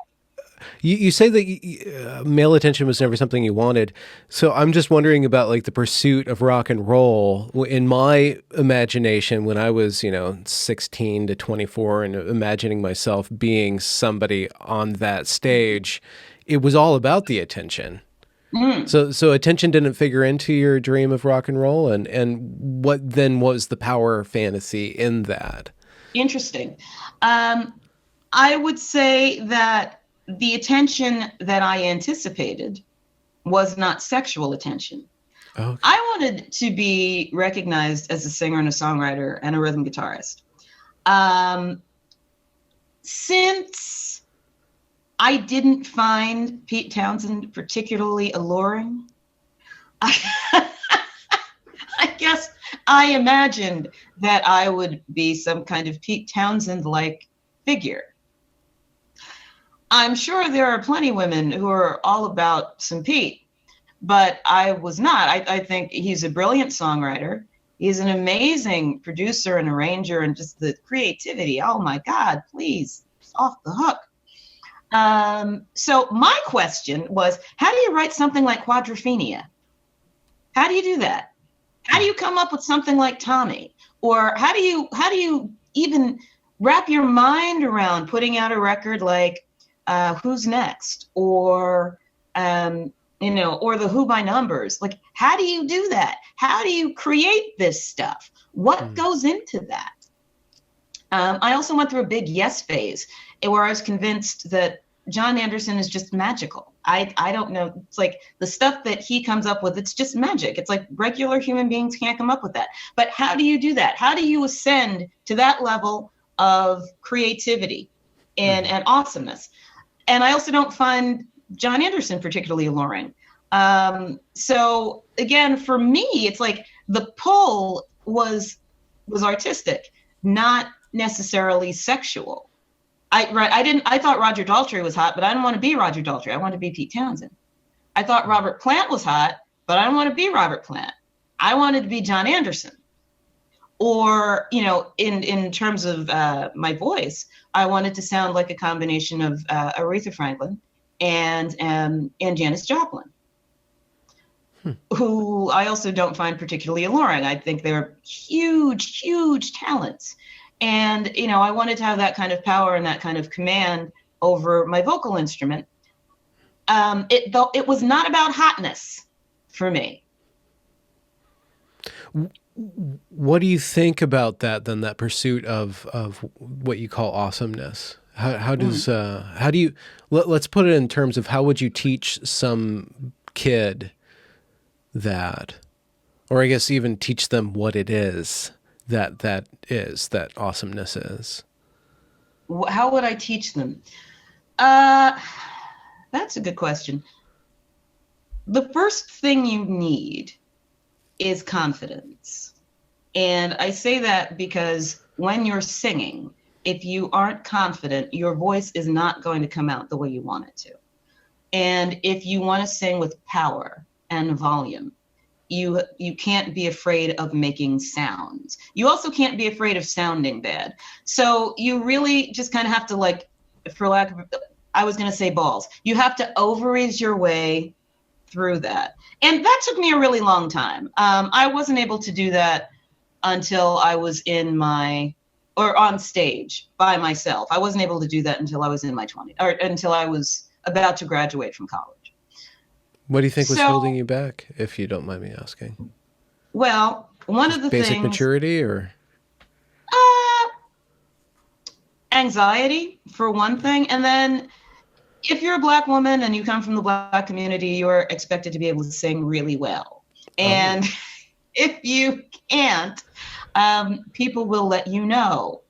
You say that male attention was never something you wanted. So I'm just wondering about like the pursuit of rock and roll. In my imagination, when I was, 16 to 24 and imagining myself being somebody on that stage, it was all about the attention. So attention didn't figure into your dream of rock and roll, and what then was the power fantasy in that? Interesting. I would say that the attention that I anticipated was not sexual attention. Okay. I wanted to be recognized as a singer and a songwriter and a rhythm guitarist. Since I didn't find Pete Townsend particularly alluring, I guess I imagined that I would be some kind of Pete Townsend-like figure. I'm sure there are plenty of women who are all about some Pete, but I was not. I think he's a brilliant songwriter. He's an amazing producer and arranger, and just the creativity. Oh my God, please, it's off the hook. So my question was, how do you write something like Quadrophenia? How do you do that? How do you come up with something like Tommy? Or how do you even wrap your mind around putting out a record like Who's Next, or or the Who by Numbers? Like, how do you do that? How do you create this stuff? What goes into that? I also went through a big yes phase where I was convinced that John Anderson is just magical. I don't know. It's like the stuff that he comes up with, it's just magic. It's like regular human beings can't come up with that. But how do you do that? How do you ascend to that level of creativity and awesomeness? And I also don't find John Anderson particularly alluring. So again, for me, it's like the pull was artistic, not necessarily sexual. I thought Roger Daltrey was hot, but I didn't want to be Roger Daltrey. I wanted to be Pete Townsend. I thought Robert Plant was hot, but I didn't want to be Robert Plant. I wanted to be John Anderson. Or, in terms of my voice, I wanted to sound like a combination of Aretha Franklin and Janis Joplin, who I also don't find particularly alluring. I think they're huge, huge talents. And, I wanted to have that kind of power and that kind of command over my vocal instrument. It was not about hotness for me. What do you think about that then, that pursuit of what you call awesomeness? How does, how do you, let's put it in terms of how would you teach some kid that, or I guess even teach them what it is that awesomeness is? How would I teach them? That's a good question. The first thing you need is confidence. And I say that because when you're singing, if you aren't confident, your voice is not going to come out the way you want it to. And if you want to sing with power and volume, you can't be afraid of making sounds. You also can't be afraid of sounding bad. So you really just kind of have to, like, for lack of, I was going to say balls. You have to ovaries your way through that. And that took me a really long time. I wasn't able to do that until I was on stage by myself. I wasn't able to do that until I was in my 20s, or until I was about to graduate from college. What do you think was holding you back, if you don't mind me asking? Well, one of the basic things... maturity, or? Anxiety, for one thing. And then if you're a Black woman and you come from the Black community, you're expected to be able to sing really well. And if you can't, people will let you know.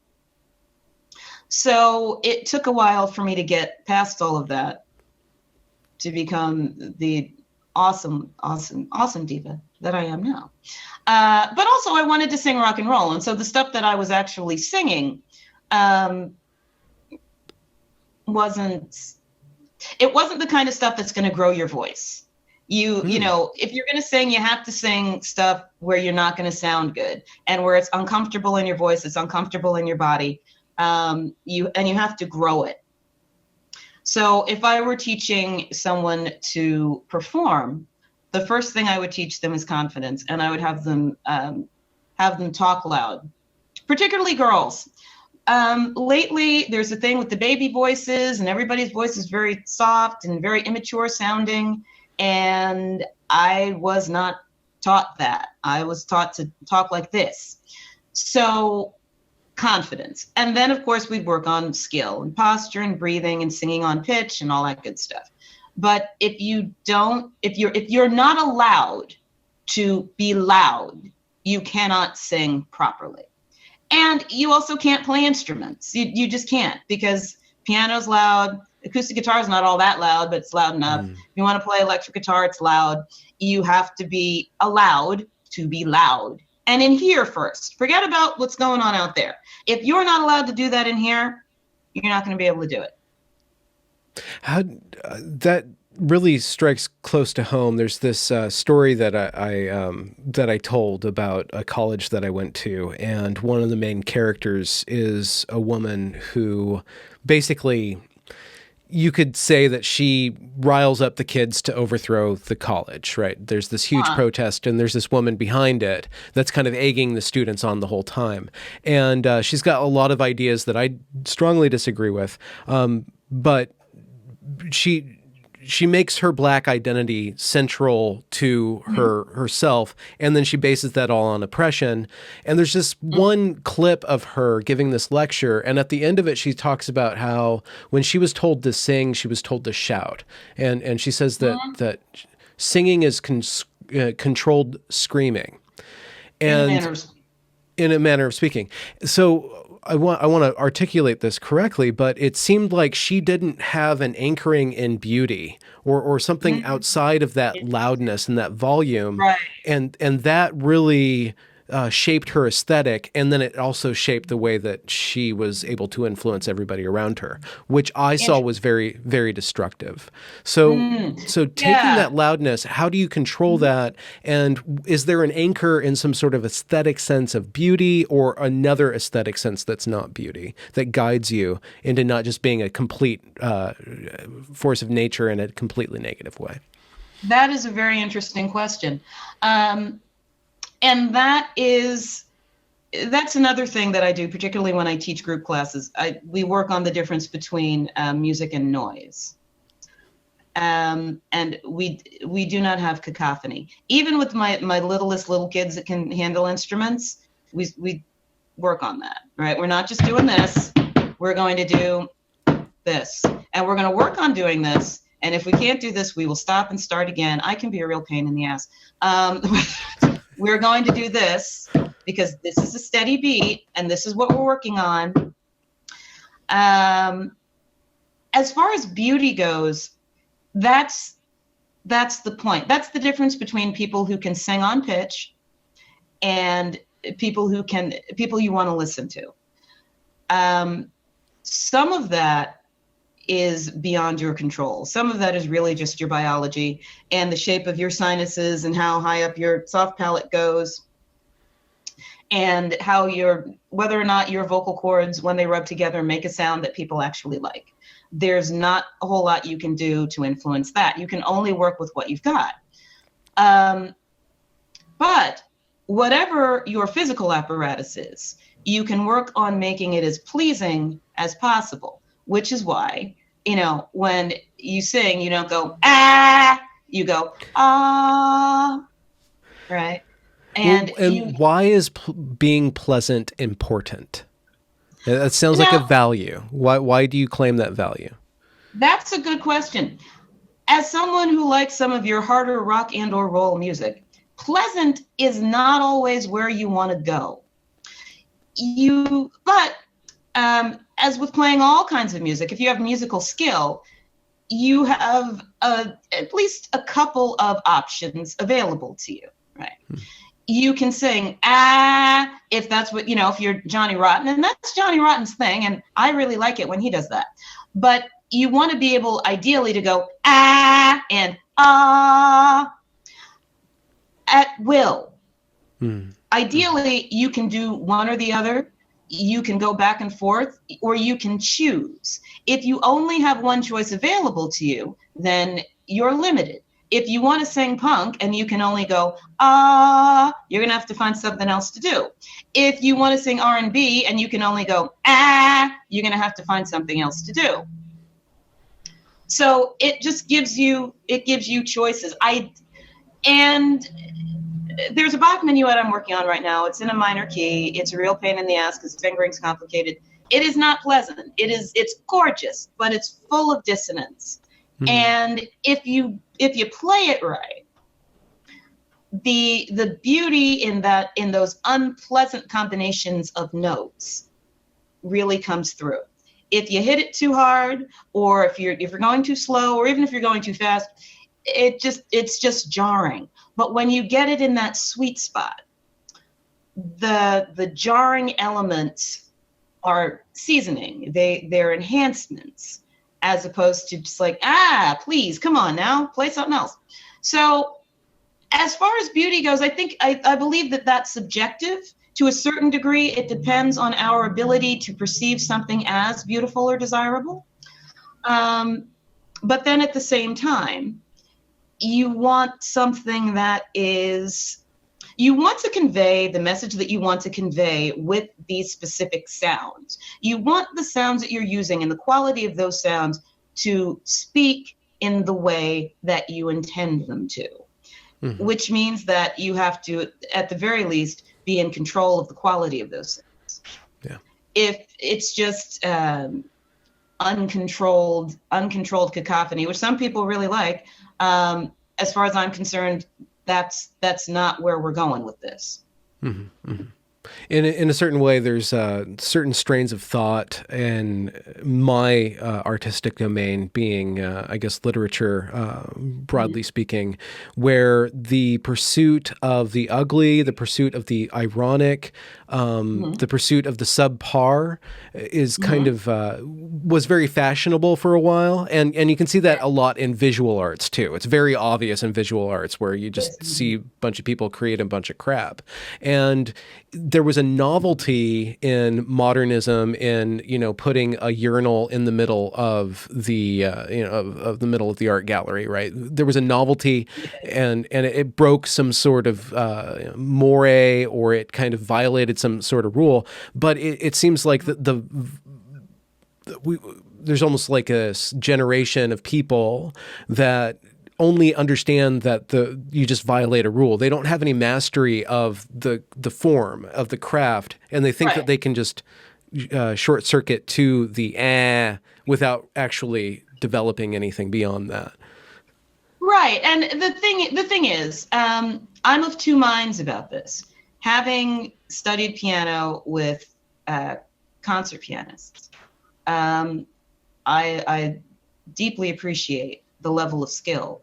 So it took a while for me to get past all of that to become the awesome diva that I am now. But also I wanted to sing rock and roll. And so the stuff that I was actually singing wasn't the kind of stuff that's going to grow your voice. You know, if you're going to sing, you have to sing stuff where you're not going to sound good and where it's uncomfortable in your voice, it's uncomfortable in your body. You have to grow it. So if I were teaching someone to perform, the first thing I would teach them is confidence, and I would have them talk loud, particularly girls. Lately, there's a thing with the baby voices, and everybody's voice is very soft and very immature sounding. And I was not taught that. I was taught to talk like this. So confidence. And then, of course, we'd work on skill and posture and breathing and singing on pitch and all that good stuff. But if you're not allowed to be loud, you cannot sing properly. And you also can't play instruments. You just can't, because piano's loud. Acoustic guitar is not all that loud, but it's loud enough. If you want to play electric guitar, it's loud. You have to be allowed to be loud. And in here first. Forget about what's going on out there. If you're not allowed to do that in here, you're not going to be able to do it. How that really strikes close to home. There's this story that I told about a college that I went to, and one of the main characters is a woman who basically, you could say that she riles up the kids to overthrow the college, right? There's this huge protest, and there's this woman behind it that's kind of egging the students on the whole time. And she's got a lot of ideas that I strongly disagree with, but she makes her Black identity central to herself, and then she bases that all on oppression. And there's this one clip of her giving this lecture, and at the end of it, she talks about how when she was told to sing, she was told to shout, and she says that singing is controlled screaming, and in a manner of speaking. So I want to articulate this correctly, but it seemed like she didn't have an anchoring in beauty or something outside of that loudness and that volume. Right. And that really shaped her aesthetic. And then it also shaped the way that she was able to influence everybody around her, which I saw was very, very destructive. So taking that loudness, how do you control that? And is there an anchor in some sort of aesthetic sense of beauty, or another aesthetic sense that's not beauty, that guides you into not just being a complete force of nature in a completely negative way? That is a very interesting question. And that's another thing that I do, particularly when I teach group classes. We work on the difference between music and noise. And we do not have cacophony. Even with my littlest little kids that can handle instruments, we work on that, right? We're not just doing this. We're going to do this. And we're going to work on doing this. And if we can't do this, we will stop and start again. I can be a real pain in the ass. We're going to do this because this is a steady beat and this is what we're working on. As far as beauty goes, that's the point. That's the difference between people who can sing on pitch and people you want to listen to. Some of that is beyond your control. Some of that is really just your biology and the shape of your sinuses and how high up your soft palate goes, and how whether or not your vocal cords, when they rub together, make a sound that people actually like. There's not a whole lot you can do to influence that. You can only work with what you've got. But whatever your physical apparatus is, you can work on making it as pleasing as possible. Which is why, when you sing, you don't go, ah, you go, ah, right? And why is being pleasant important? That sounds like a value. Why do you claim that value? That's a good question. As someone who likes some of your harder rock and or roll music, pleasant is not always where you want to go. As with playing all kinds of music, if you have musical skill, you have at least a couple of options available to you, right? You can sing, if that's what, if you're Johnny Rotten, and that's Johnny Rotten's thing, and I really like it when he does that. But you want to be able, ideally, to go, and at will. Ideally, you can do one or the other. You can go back and forth, or you can choose. If you only have one choice available to you, then you're limited. If you want to sing punk and you can only go, you're going to have to find something else to do. If you want to sing R&B and you can only go, you're going to have to find something else to do. So it just gives you choices. And there's a Bach minuet I'm working on right now. It's in a minor key. It's a real pain in the ass because fingering's complicated. It is not pleasant. It's gorgeous, but it's full of dissonance. And if you play it right, the beauty in those unpleasant combinations of notes really comes through. If you hit it too hard, or if you're going too slow, or even if you're going too fast, it's just jarring. But when you get it in that sweet spot, the jarring elements are seasoning. They're enhancements. as opposed to just like, please, come on now, play something else. So as far as beauty goes, I believe that that's subjective. To a certain degree, it depends on our ability to perceive something as beautiful or desirable. But then at the same time, you want something that you want to convey the message that you want to convey with these specific sounds. You want the sounds that you're using and the quality of those sounds to speak in the way that you intend them to, which means that you have to, at the very least, be in control of the quality of those sounds. Yeah. If it's just uncontrolled cacophony, which some people really like, as far as I'm concerned, that's not where we're going with this. In a certain way, there's certain strains of thought in my artistic domain, being, I guess, literature, broadly speaking, where the pursuit of the ugly, the pursuit of the ironic, the pursuit of the subpar is kind of was very fashionable for a while, and you can see that a lot in visual arts too. It's very obvious in visual arts where you just see a bunch of people create a bunch of crap, and there was a novelty in modernism in, putting a urinal in the middle of the of the middle of the art gallery, right? There was a novelty, and it broke some sort of moray, or it kind of violated some sort of rule. But it seems like there's almost like a generation of people that only understand that you just violate a rule. They don't have any mastery of the form of the craft, and they think that they can just short circuit to the without actually developing anything beyond that. Right, and the thing is, I'm of two minds about this. Having studied piano with concert pianists, I deeply appreciate the level of skill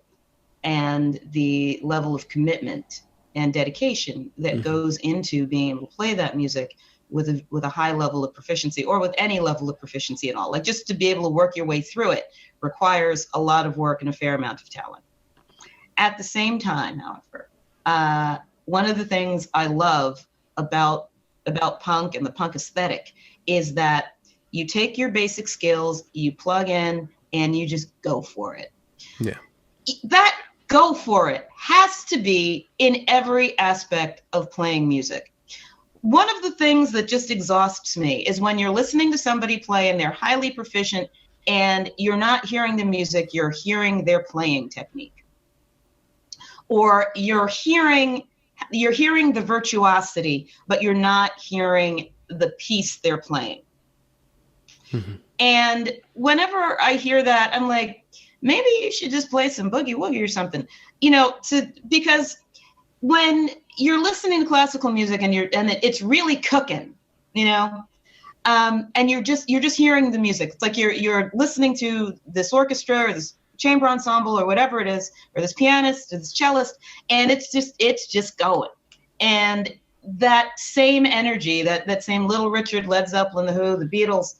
and the level of commitment and dedication that goes into being able to play that music with a high level of proficiency, or with any level of proficiency at all. Like, just to be able to work your way through it requires a lot of work and a fair amount of talent. At the same time, however, one of the things I love about punk and the punk aesthetic is that you take your basic skills, you plug in, and you just go for it. Yeah. That go for it has to be in every aspect of playing music. One of the things that just exhausts me is when you're listening to somebody play and they're highly proficient and you're not hearing the music, you're hearing their playing technique. Or you're hearing the virtuosity, but you're not hearing the piece they're playing. And whenever I hear that, I'm like, maybe you should just play some boogie woogie or something, because when you're listening to classical music and it's really cooking, and you're just hearing the music. It's like you're listening to this orchestra or this chamber ensemble or whatever it is, or this pianist or this cellist, and it's just going. And that same energy, that same Little Richard, Led Zeppelin, The Who, the Beatles,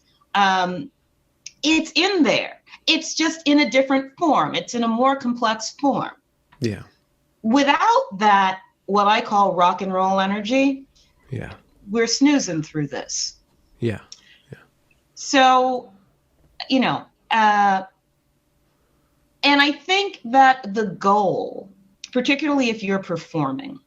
it's in there. It's just in a different form. It's in a more complex form. Yeah. Without that, what I call rock and roll energy, we're snoozing through this. Yeah. So, and I think that the goal, particularly if you're performing,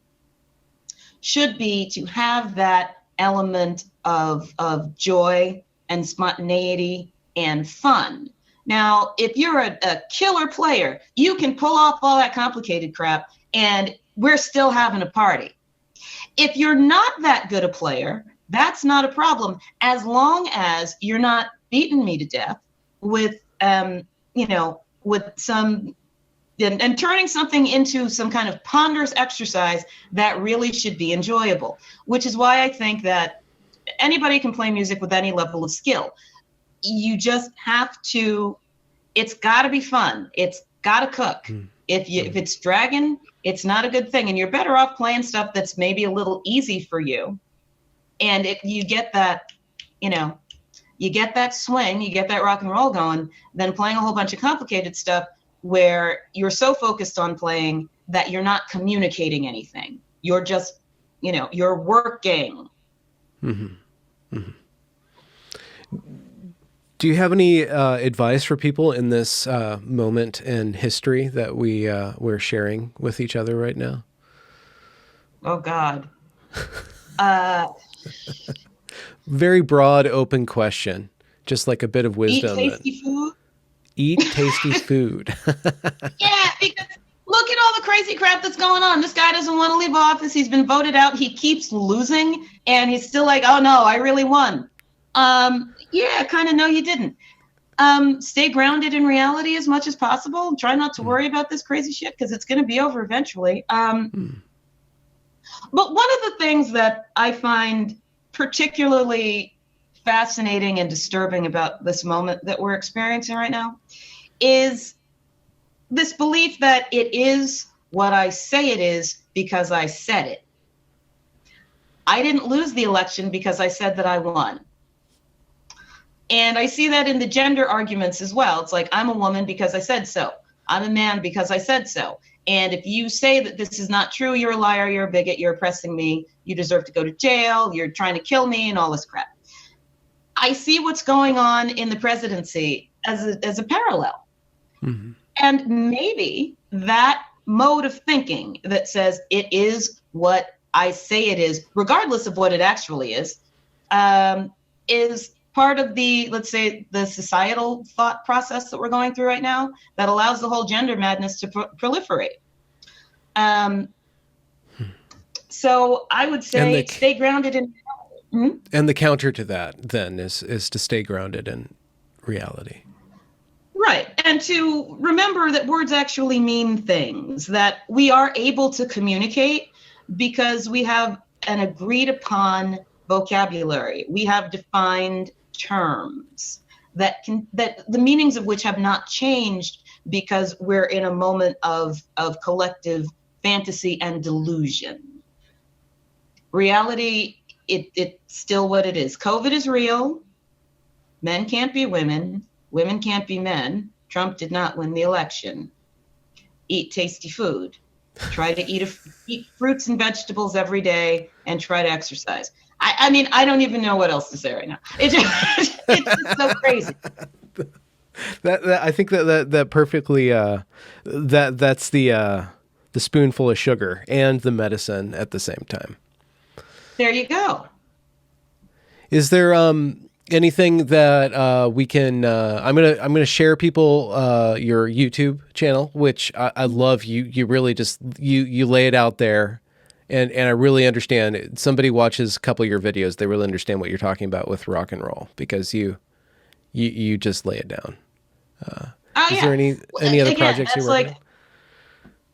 should be to have that element of joy and spontaneity and fun. Now, if you're a killer player, you can pull off all that complicated crap and we're still having a party. If you're not that good a player, that's not a problem, as long as you're not beating me to death with, with some, and turning something into some kind of ponderous exercise that really should be enjoyable, which is why I think that anybody can play music with any level of skill. You just have to, it's got to be fun. It's got to cook. If it's dragging, it's not a good thing. And you're better off playing stuff that's maybe a little easy for you. And you get that, you you get that swing, you get that rock and roll going, then playing a whole bunch of complicated stuff where you're so focused on playing that you're not communicating anything. You're just, you're working. Mm-hmm. Mm-hmm. Do you have any advice for people in this moment in history that we're sharing with each other right now? Oh, God. Very broad, open question. Just like a bit of wisdom. Eat tasty food. Eat tasty food. Yeah, because look at all the crazy crap that's going on. This guy doesn't want to leave office. He's been voted out. He keeps losing, and he's still like, oh, no, I really won. Yeah, kind of no, you didn't. Stay grounded in reality as much as possible. Try not to worry about this crazy shit because it's going to be over eventually. But one of the things that I find particularly fascinating and disturbing about this moment that we're experiencing right now is this belief that it is what I say it is because I said it. I didn't lose the election because I said that I won. And I see that in the gender arguments as well. It's like, I'm a woman because I said so. I'm a man because I said so. And if you say that this is not true, you're a liar, you're a bigot, you're oppressing me, you deserve to go to jail, you're trying to kill me, and all this crap. I see what's going on in the presidency as a parallel. Mm-hmm. And maybe that mode of thinking that says it is what I say it is, regardless of what it actually is part of the, let's say, the societal thought process that we're going through right now that allows the whole gender madness to proliferate. So I would say stay grounded in reality. Mm-hmm. And the counter to that then is to stay grounded in reality. Right. And to remember that words actually mean things, that we are able to communicate because we have an agreed upon vocabulary. We have defined terms that the meanings of which have not changed because we're in a moment of collective fantasy and delusion. Reality, it's still what it is. COVID is real. Men can't be women. Women can't be men. Trump did not win the election. Eat tasty food. Try to eat fruits and vegetables every day and try to exercise. I mean, I don't even know what else to say right now. It's just so crazy. That I think that perfectly. That's the spoonful of sugar and the medicine at the same time. There you go. Is there anything that we can? I'm gonna share people your YouTube channel, which I love. You really just you lay it out there. And I really understand. Somebody watches a couple of your videos, they really understand what you're talking about with rock and roll because you just lay it down. Is there any other projects you're working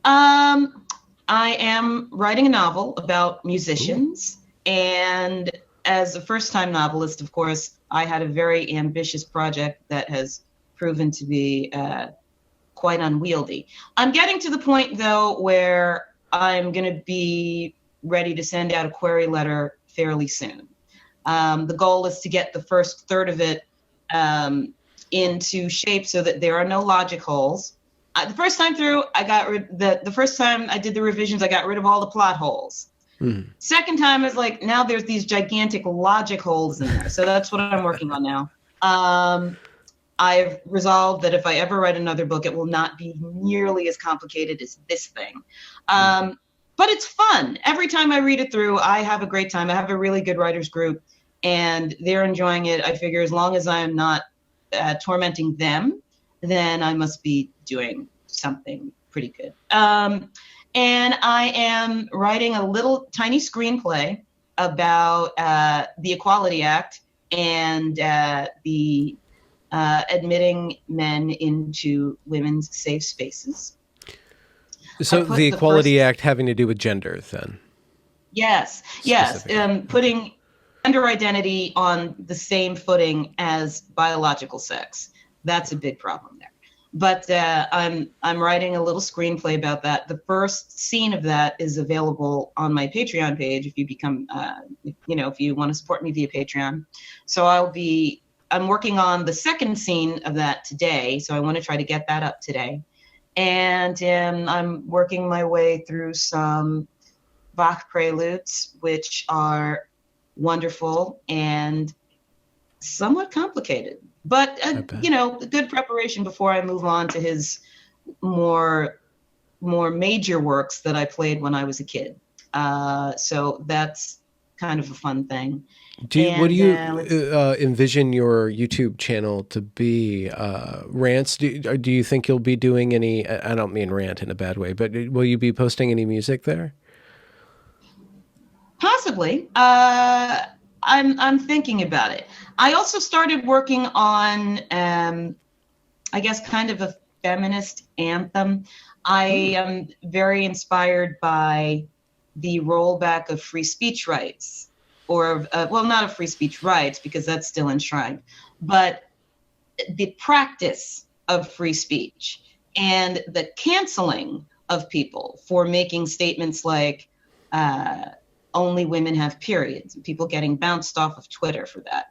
on? I am writing a novel about musicians. Ooh. And as a first-time novelist, of course, I had a very ambitious project that has proven to be quite unwieldy. I'm getting to the point, though, where I'm going to be ready to send out a query letter fairly soon. The goal is to get the first third of it into shape so that there are no logic holes. The first time through, I got the first time I did the revisions, I got rid of all the plot holes. Mm. Second time, is like, now there's these gigantic logic holes in there. So that's what I'm working on now. I've resolved that if I ever write another book, it will not be nearly as complicated as this thing. But it's fun. Every time I read it through, I have a great time. I have a really good writers group, and they're enjoying it. I figure as long as I am not tormenting them, then I must be doing something pretty good. And I am writing a little tiny screenplay about the Equality Act and the admitting men into women's safe spaces. So the Equality Act having to do with gender, then? Yes. Putting gender identity on the same footing as biological sex. That's a big problem there. But I'm writing a little screenplay about that. The first scene of that is available on my Patreon page if you become, if you want to support me via Patreon. So I'll be I'm working on the second scene of that today, so I want to try to get that up today. And I'm working my way through some Bach preludes, which are wonderful and somewhat complicated, but good preparation before I move on to his more major works that I played when I was a kid. So that's kind of a fun thing. What do you envision your YouTube channel to be? Rants? Do you think you'll be doing any? I don't mean rant in a bad way, but will you be posting any music there? Possibly. I'm thinking about it. I also started working on, I guess, kind of a feminist anthem. I am very inspired by the rollback of free speech rights, or well, not of free speech rights because that's still enshrined, but the practice of free speech and the canceling of people for making statements like only women have periods, and people getting bounced off of Twitter for that.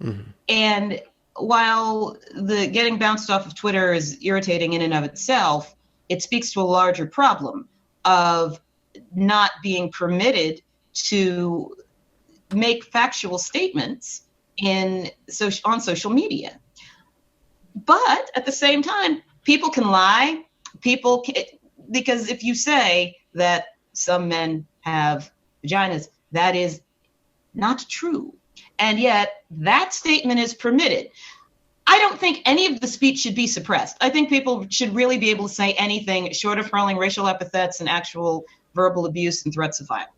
Mm-hmm. And while the getting bounced off of Twitter is irritating in and of itself, it speaks to a larger problem of not being permitted to make factual statements on social media. But at the same time, people can lie. Because if you say that some men have vaginas, that is not true. And yet that statement is permitted. I don't think any of the speech should be suppressed. I think people should really be able to say anything short of hurling racial epithets and actual verbal abuse and threats of violence.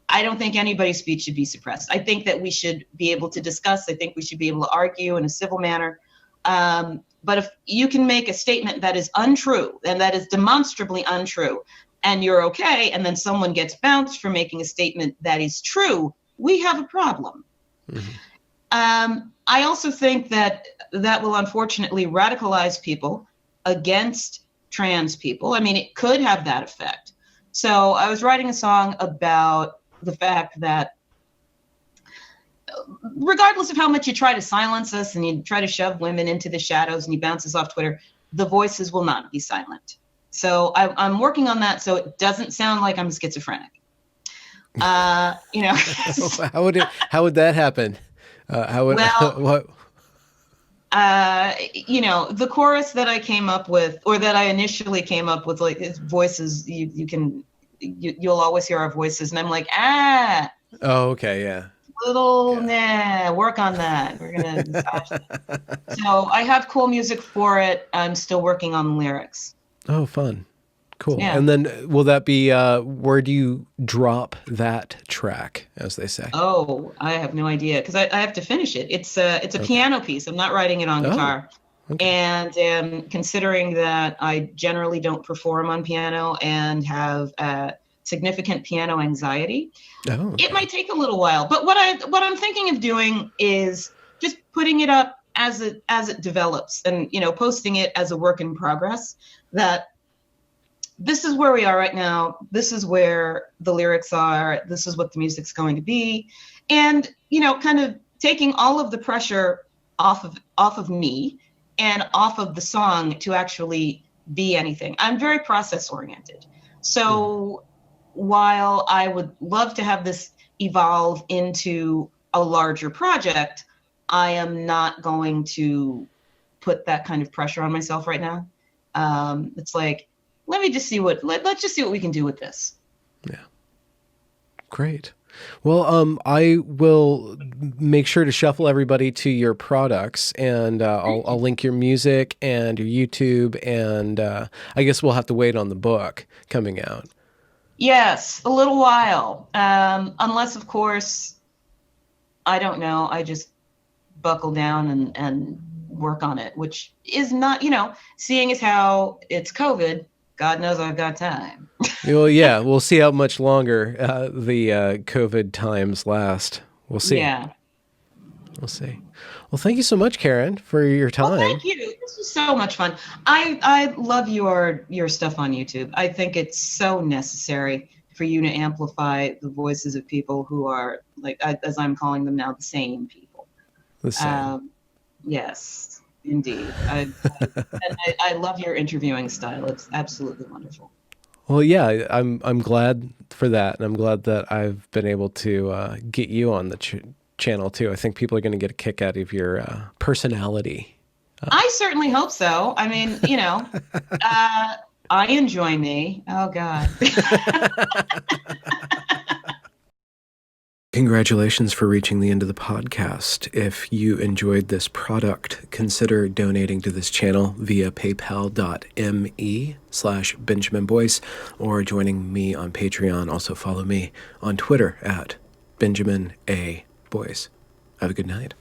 I don't think anybody's speech should be suppressed. I think that we should be able to discuss. I think we should be able to argue in a civil manner. But if you can make a statement that is untrue and that is demonstrably untrue, and you're okay, and then someone gets bounced for making a statement that is true, we have a problem. Mm-hmm. I also think that will unfortunately radicalize people against trans people. I mean, it could have that effect. So I was writing a song about the fact that regardless of how much you try to silence us and you try to shove women into the shadows and you bounce us off Twitter, the voices will not be silent. So I'm working on that so it doesn't sound like I'm schizophrenic. How would that happen? The chorus that I came up with, or that I initially came up with, like, his voices, you'll always hear our voices, and I'm like, oh, okay, yeah, work on that. We're gonna massage that. So I have cool music for it. I'm still working on the lyrics. Oh, fun. Cool. Yeah. And then will that be, where do you drop that track, as they say? Oh, I have no idea, because I have to finish it. It's a piano piece. I'm not writing it on guitar. Okay. And considering that I generally don't perform on piano and have significant piano anxiety, it might take a little while. But what I'm thinking of doing is just putting it up as it develops, and posting it as a work in progress. That this is where we are right now. This is where the lyrics are. This is what the music's going to be, and kind of taking all of the pressure off of me and off of the song to actually be anything. I'm very process oriented, so while I would love to have this evolve into a larger project, I am not going to put that kind of pressure on myself right now. It's like, let's just see what we can do with this. Yeah. Great. Well, I will make sure to shuffle everybody to your products, and I'll link your music and your YouTube, and I guess we'll have to wait on the book coming out. Yes, a little while. Unless, of course, I don't know, I just buckle down and work on it, which is not, seeing as how it's COVID, God knows I've got time. Well, yeah, we'll see how much longer the COVID times last. We'll see. Yeah. We'll see. Well, thank you so much, Karen, for your time. Well, thank you. This was so much fun. I love your stuff on YouTube. I think it's so necessary for you to amplify the voices of people who are, like, as I'm calling them now, the same people. The same. Yes, indeed. I love your interviewing style. It's absolutely wonderful. Well, yeah, I'm glad for that, and I'm glad that I've been able to get you on the channel too. I think people are going to get a kick out of your personality. I certainly hope so. I mean, I enjoy me. Oh God. Congratulations for reaching the end of the podcast. If you enjoyed this product, consider donating to this channel via paypal.me/Benjamin Boyce or joining me on Patreon. Also follow me on Twitter at Benjamin A. Boyce. Have a good night.